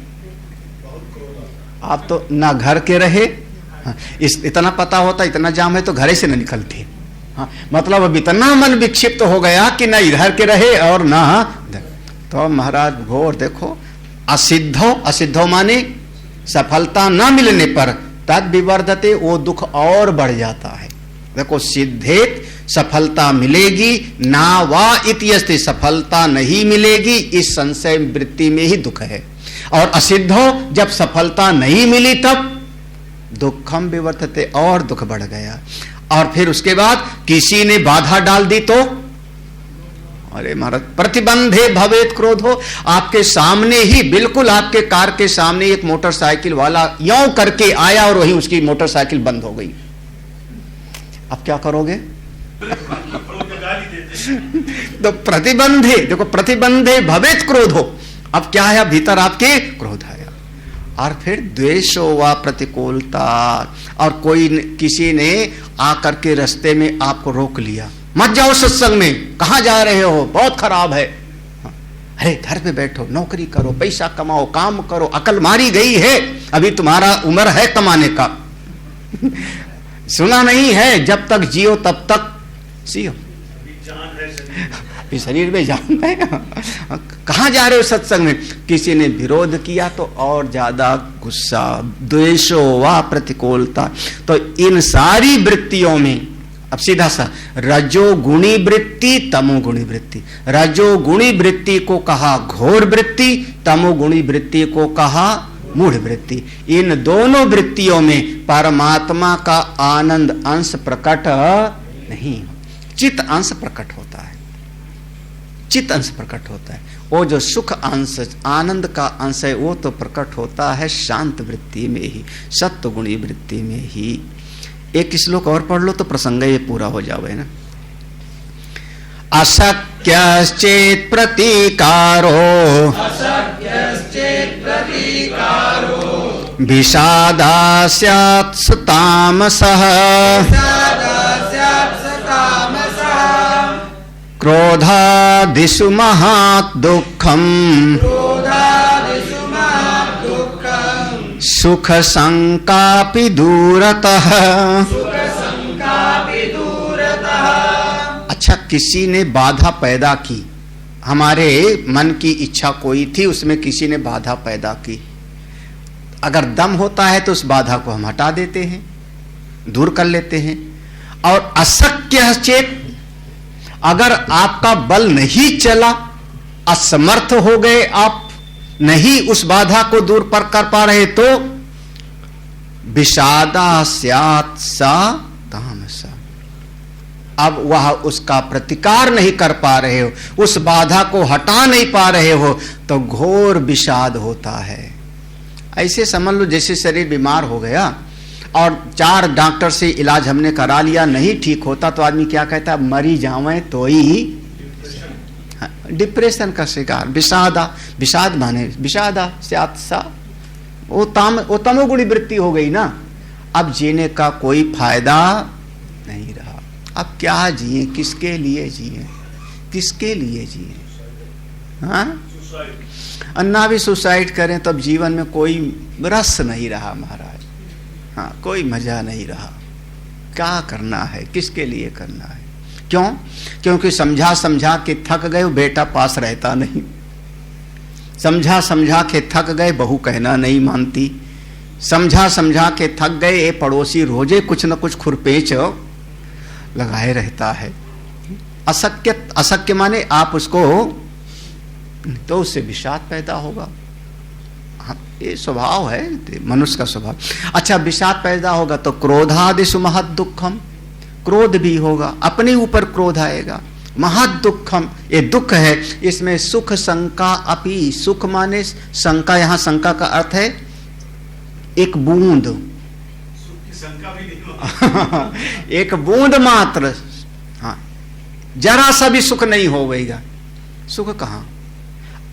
आप तो ना घर के रहे, हाँ, इतना पता होता इतना जाम है तो घरे से न निकलते। हाँ, मतलब अब इतना मन विक्षिप्त हो गया कि ना इधर के रहे और ना इधर। तो महाराज घोर देखो, असिद्धो माने सफलता न मिलने पर तद विवर्धते, वो दुख और बढ़ जाता है। देखो, सिद्धेत सफलता मिलेगी, ना वा इत्यस्ति सफलता नहीं मिलेगी, इस संशय वृत्ति में ही दुख है। और असिद्धो, जब सफलता नहीं मिली तब दुखम विवर्तते, और दुख बढ़ गया। और फिर उसके बाद किसी ने बाधा डाल दी तो अरे महाराज, प्रतिबंधे भवेत क्रोधो, आपके सामने ही, बिल्कुल आपके कार के सामने एक मोटरसाइकिल वाला यों करके आया और वहीं उसकी मोटरसाइकिल बंद हो गई, अब क्या करोगे? तो प्रतिबंधे, देखो प्रतिबंधे भवेत क्रोधो, अब क्या है? भीतर आपके क्रोध आया। और फिर द्वेषो वा प्रतिकूलता, और कोई किसी ने आकर के रास्ते में आपको रोक लिया, मत जाओ सत्संग में, कहां जा रहे हो, बहुत खराब है। अरे घर पे बैठो, नौकरी करो, पैसा कमाओ, काम करो, अकल मारी गई है, अभी तुम्हारा उम्र है कमाने का। सुना नहीं है, जब तक जियो तब तक जियो, शरीर में जान है। कहां जा रहे हो सत्संग में? किसी ने विरोध किया तो और ज्यादा गुस्सा, द्वेषो वा प्रतिकूलता। तो इन सारी वृत्तियों में अब सीधा सा रजोगुणी वृत्ति, तमोगुणी वृत्ति। रजोगुणी वृत्ति को कहा घोर वृत्ति, तमोगुणी वृत्ति को कहा मूढ़ वृत्ति। इन दोनों वृत्तियों में परमात्मा का आनंद अंश प्रकट नहीं, चित्त अंश प्रकट होता है, चित्त अंश प्रकट होता है। वो जो सुख अंश, आनंद का अंश है, वो तो प्रकट होता है शांत वृत्ति में ही, सत्व गुणी वृत्ति में ही। एक श्लोक और पढ़ लो तो प्रसंग ये पूरा हो जावे ना। अशक्यश्चेत् प्रतीकारो, विषादास्यात् तामसः, क्रोधादिषु महात् दुःखम्, सुख संकापि दूरतः, अच्छा, किसी ने बाधा पैदा की, हमारे मन की इच्छा कोई थी, उसमें किसी ने बाधा पैदा की। अगर दम होता है तो उस बाधा को हम हटा देते हैं, दूर कर लेते हैं। और अशक्य चेत, अगर आपका बल नहीं चला, असमर्थ हो गए, आप नहीं उस बाधा को दूर पर कर पा रहे, तो विषादा स्यात् सा तामसा, अब वह उसका प्रतिकार नहीं कर पा रहे हो, उस बाधा को हटा नहीं पा रहे हो, तो घोर विषाद होता है। ऐसे समझ लो जैसे शरीर बीमार हो गया और 4 डॉक्टर से इलाज हमने करा लिया, नहीं ठीक होता, तो आदमी क्या कहता है, मरी जावे तो ही। डिप्रेशन का शिकार, विषादा, विषाद माने विषादा स्यात् सा, वो तमोगुणी वृत्ति हो गई ना। अब जीने का कोई फायदा नहीं रहा। अब क्या जिए, किसके लिए जिए, किसके लिए जिए? हाँ, अन्ना भी सुसाइड करें तब जीवन में कोई रस नहीं रहा महाराज। हाँ, कोई मजा नहीं रहा। क्या करना है, किसके लिए करना है? क्यों? क्योंकि समझा समझा के थक गए, बेटा पास रहता नहीं। समझा समझा के थक गए, बहू कहना नहीं मानती। समझा समझा के थक गए, ये पड़ोसी रोजे कुछ न कुछ खुरपेच लगाए रहता है। अशक्य, अशक्य माने आप उसको, तो उससे विषाद पैदा होगा। हाँ, ये स्वभाव है मनुष्य का स्वभाव। अच्छा, विषाद पैदा होगा तो क्रोधादिषु महद दुखम, क्रोध भी होगा, अपने ऊपर क्रोध आएगा। महद दुखम, ये दुख है, इसमें सुख शंका अपि, सुख माने शंका, यहां शंका का अर्थ है एक बूंद, सुख की शंका भी नहीं एक बूंद मात्र। हाँ, जरा सा भी सुख नहीं होगा। सुख कहां?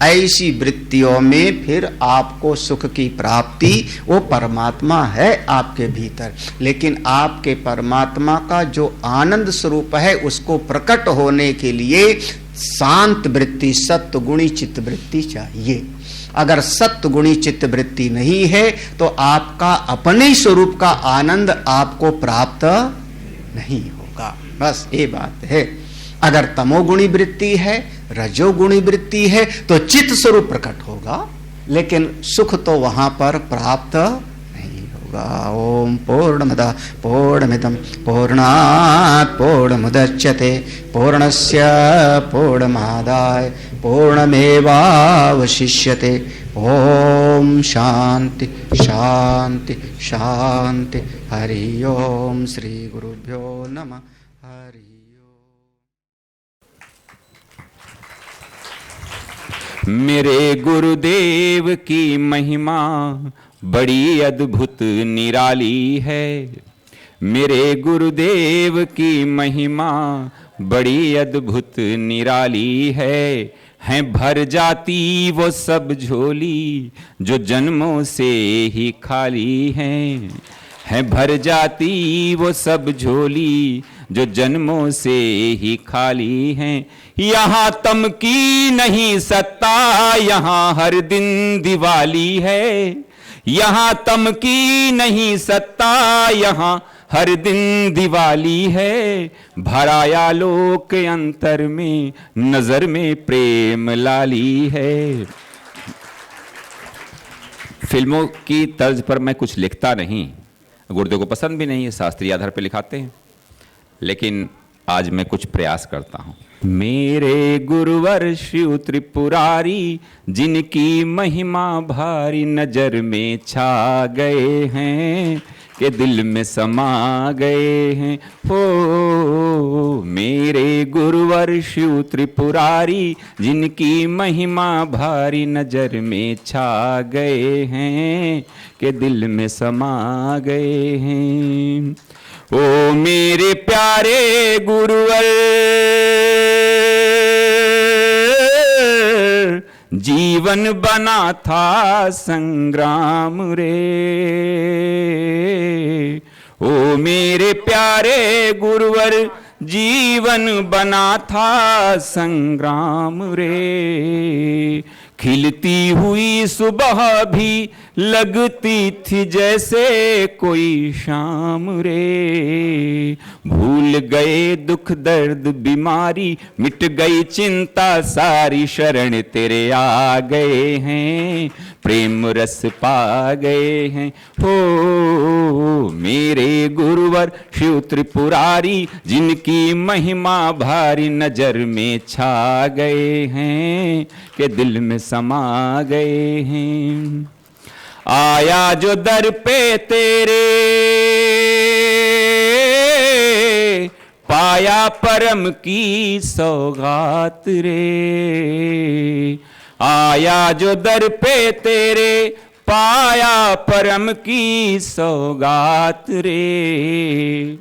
ऐसी वृत्तियों में फिर आपको सुख की प्राप्ति, वो परमात्मा है आपके भीतर, लेकिन आपके परमात्मा का जो आनंद स्वरूप है उसको प्रकट होने के लिए शांत वृत्ति, सत्व गुणी चित्त वृत्ति चाहिए। अगर सत्व गुणी चित्त वृत्ति नहीं है तो आपका अपने स्वरूप का आनंद आपको प्राप्त नहीं होगा। बस ये बात है। अगर तमोगुणी वृत्ति है, रजोगुणी वृत्ति है, तो चित्त स्वरूप प्रकट होगा, लेकिन सुख तो वहां पर प्राप्त नहीं होगा। ओम पूर्णमदः पूर्णमिदं पूर्णात् पूर्णमुदच्यते पूर्णस्य पूर्णमादाय पूर्णमेवावशिष्यते। ओम शांति शांति शांति। हरि ओम। श्री गुरुभ्यो नमः। हरि मेरे गुरुदेव की महिमा बड़ी अद्भुत निराली है। मेरे गुरुदेव की महिमा बड़ी अद्भुत निराली है भर जाती वो सब झोली जो जन्मों से ही खाली है भर जाती वो सब झोली जो जन्मों से ही खाली हैं। यहाँ तम की नहीं सत्ता, यहाँ हर दिन दिवाली है। यहाँ तम की नहीं सत्ता, यहाँ हर दिन दिवाली है। भराया लोक अंतर में, नजर में प्रेम लाली है। फिल्मों की तर्ज पर मैं कुछ लिखता नहीं, गुरुदेव को पसंद भी नहीं है, शास्त्रीय आधार पर लिखाते हैं, लेकिन आज मैं कुछ प्रयास करता हूं। मेरे गुरुवर शिव त्रिपुरारी, जिनकी महिमा भारी नजर में छा गए हैं, के दिल में समा गए हैं। हो मेरे गुरुवर शिव त्रिपुरारी, जिनकी महिमा भारी नजर में छा गए हैं, के दिल में समा गए हैं। ओ मेरे प्यारे गुरुवर, जीवन बना था संग्राम रे। ओ मेरे प्यारे गुरुवर, जीवन बना था संग्राम रे। खिलती हुई सुबह भी लगती थी जैसे कोई शाम रे, भूल गए दुख दर्द बीमारी, मिट गई चिंता सारी, शरण तेरे आ गए हैं, प्रेम रस पा गए हैं। हो मेरे गुरुवर शिव त्रिपुरारी, जिनकी महिमा भारी नजर में छा गए हैं, के दिल में समा गए हैं। आया जो दर पे तेरे, पाया परम की सौगात रे, आया जो दर पे तेरे, पाया परम की सौगात रे।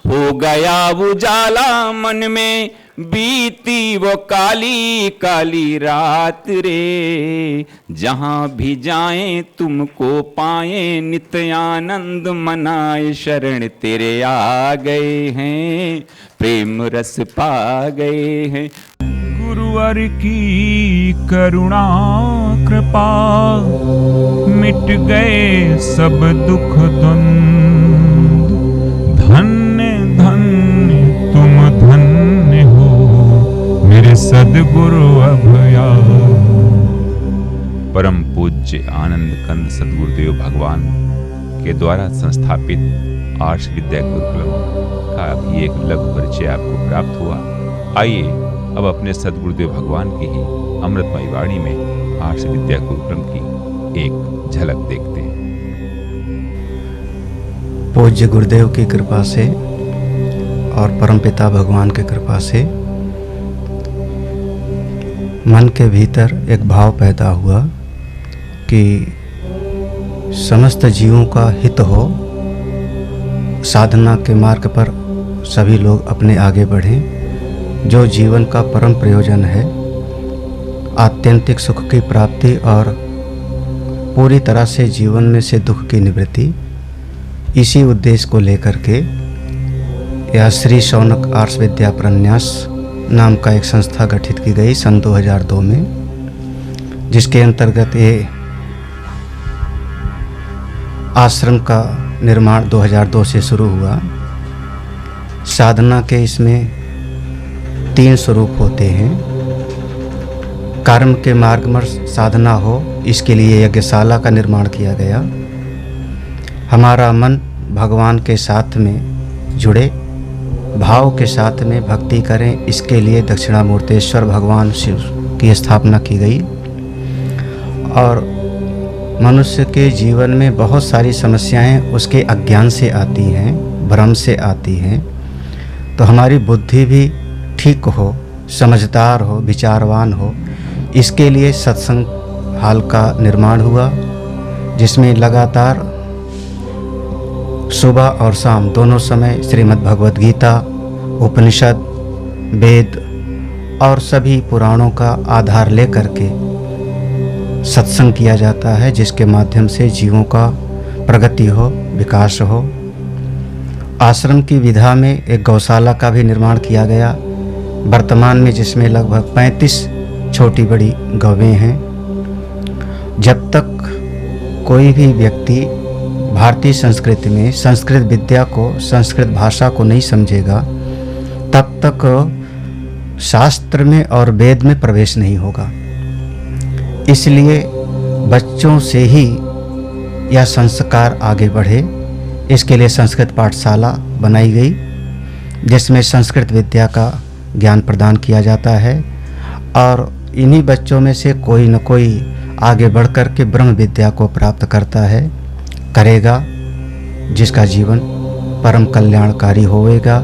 हो गया उजाला मन में, बीती वो काली काली रात रे, जहां भी जाएं तुमको पाएं, नित्य आनंद मनाए, शरण तेरे आ गए हैं, प्रेम रस पा गए हैं। गुरुवर की करुणा कृपा, मिट गए सब दुख द्वंद, धन्य धन्य तुम धन्य हो मेरे सद्गुरु अभया। परम पूज्य आनंद कंद सद्गुरुदेव भगवान के द्वारा संस्थापित आर्ष विद्या गुरुकुलम का भी एक लघु परिचय आपको प्राप्त हुआ। आइए अब अपने सद्गुरुदेव भगवान की ही अमृतमयी वाणी में आर्ष विद्या गुरुकुलम की एक झलक देखते हैं। पूज्य गुरुदेव की कृपा से और परमपिता भगवान की कृपा से मन के भीतर एक भाव पैदा हुआ कि समस्त जीवों का हित हो, साधना के मार्ग पर सभी लोग अपने आगे बढ़ें। जो जीवन का परम प्रयोजन है, आत्यंतिक सुख की प्राप्ति और पूरी तरह से जीवन में से दुख की निवृत्ति, इसी उद्देश्य को लेकर के यह श्री शौनक आर्ष विद्या प्रन्यास नाम का एक संस्था गठित की गई सन 2002 में, जिसके अंतर्गत ये आश्रम का निर्माण 2002 से शुरू हुआ। साधना के इसमें 3 स्वरूप होते हैं। कर्म के मार्ग में साधना हो, इसके लिए यज्ञशाला का निर्माण किया गया। हमारा मन भगवान के साथ में जुड़े, भाव के साथ में भक्ति करें, इसके लिए दक्षिणामूर्तेश्वर भगवान शिव की स्थापना की गई। और मनुष्य के जीवन में बहुत सारी समस्याएं उसके अज्ञान से आती हैं, भ्रम से आती हैं। तो हमारी बुद्धि भी ठीक हो, समझदार हो, विचारवान हो, इसके लिए सत्संग हाल का निर्माण हुआ, जिसमें लगातार सुबह और शाम दोनों समय श्रीमद् भगवद गीता, उपनिषद, वेद और सभी पुराणों का आधार लेकर के सत्संग किया जाता है, जिसके माध्यम से जीवों का प्रगति हो, विकास हो। आश्रम की विधा में एक गौशाला का भी निर्माण किया गया वर्तमान में, जिसमें लगभग 35 छोटी बड़ी गौवें हैं। जब तक कोई भी व्यक्ति भारतीय संस्कृति में संस्कृत विद्या को, संस्कृत भाषा को नहीं समझेगा, तब तक शास्त्र में और वेद में प्रवेश नहीं होगा। इसलिए बच्चों से ही यह संस्कार आगे बढ़े, इसके लिए संस्कृत पाठशाला बनाई गई, जिसमें संस्कृत विद्या का ज्ञान प्रदान किया जाता है। और इन्हीं बच्चों में से कोई न कोई आगे बढ़ कर के ब्रह्म विद्या को प्राप्त करता है, करेगा, जिसका जीवन परम कल्याणकारी होएगा,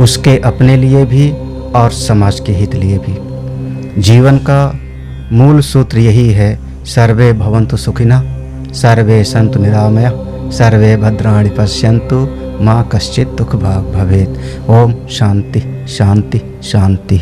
उसके अपने लिए भी और समाज के हित लिए भी। जीवन का मूल सूत्र यही है, सर्वे भवन्तु सुखिनः, सर्वे सन्तु निरामयः, सर्वे भद्राणि पश्यन्तु, माँ कश्चित् दुःख भाग् भवेत्। ओम शांति शांति शांति।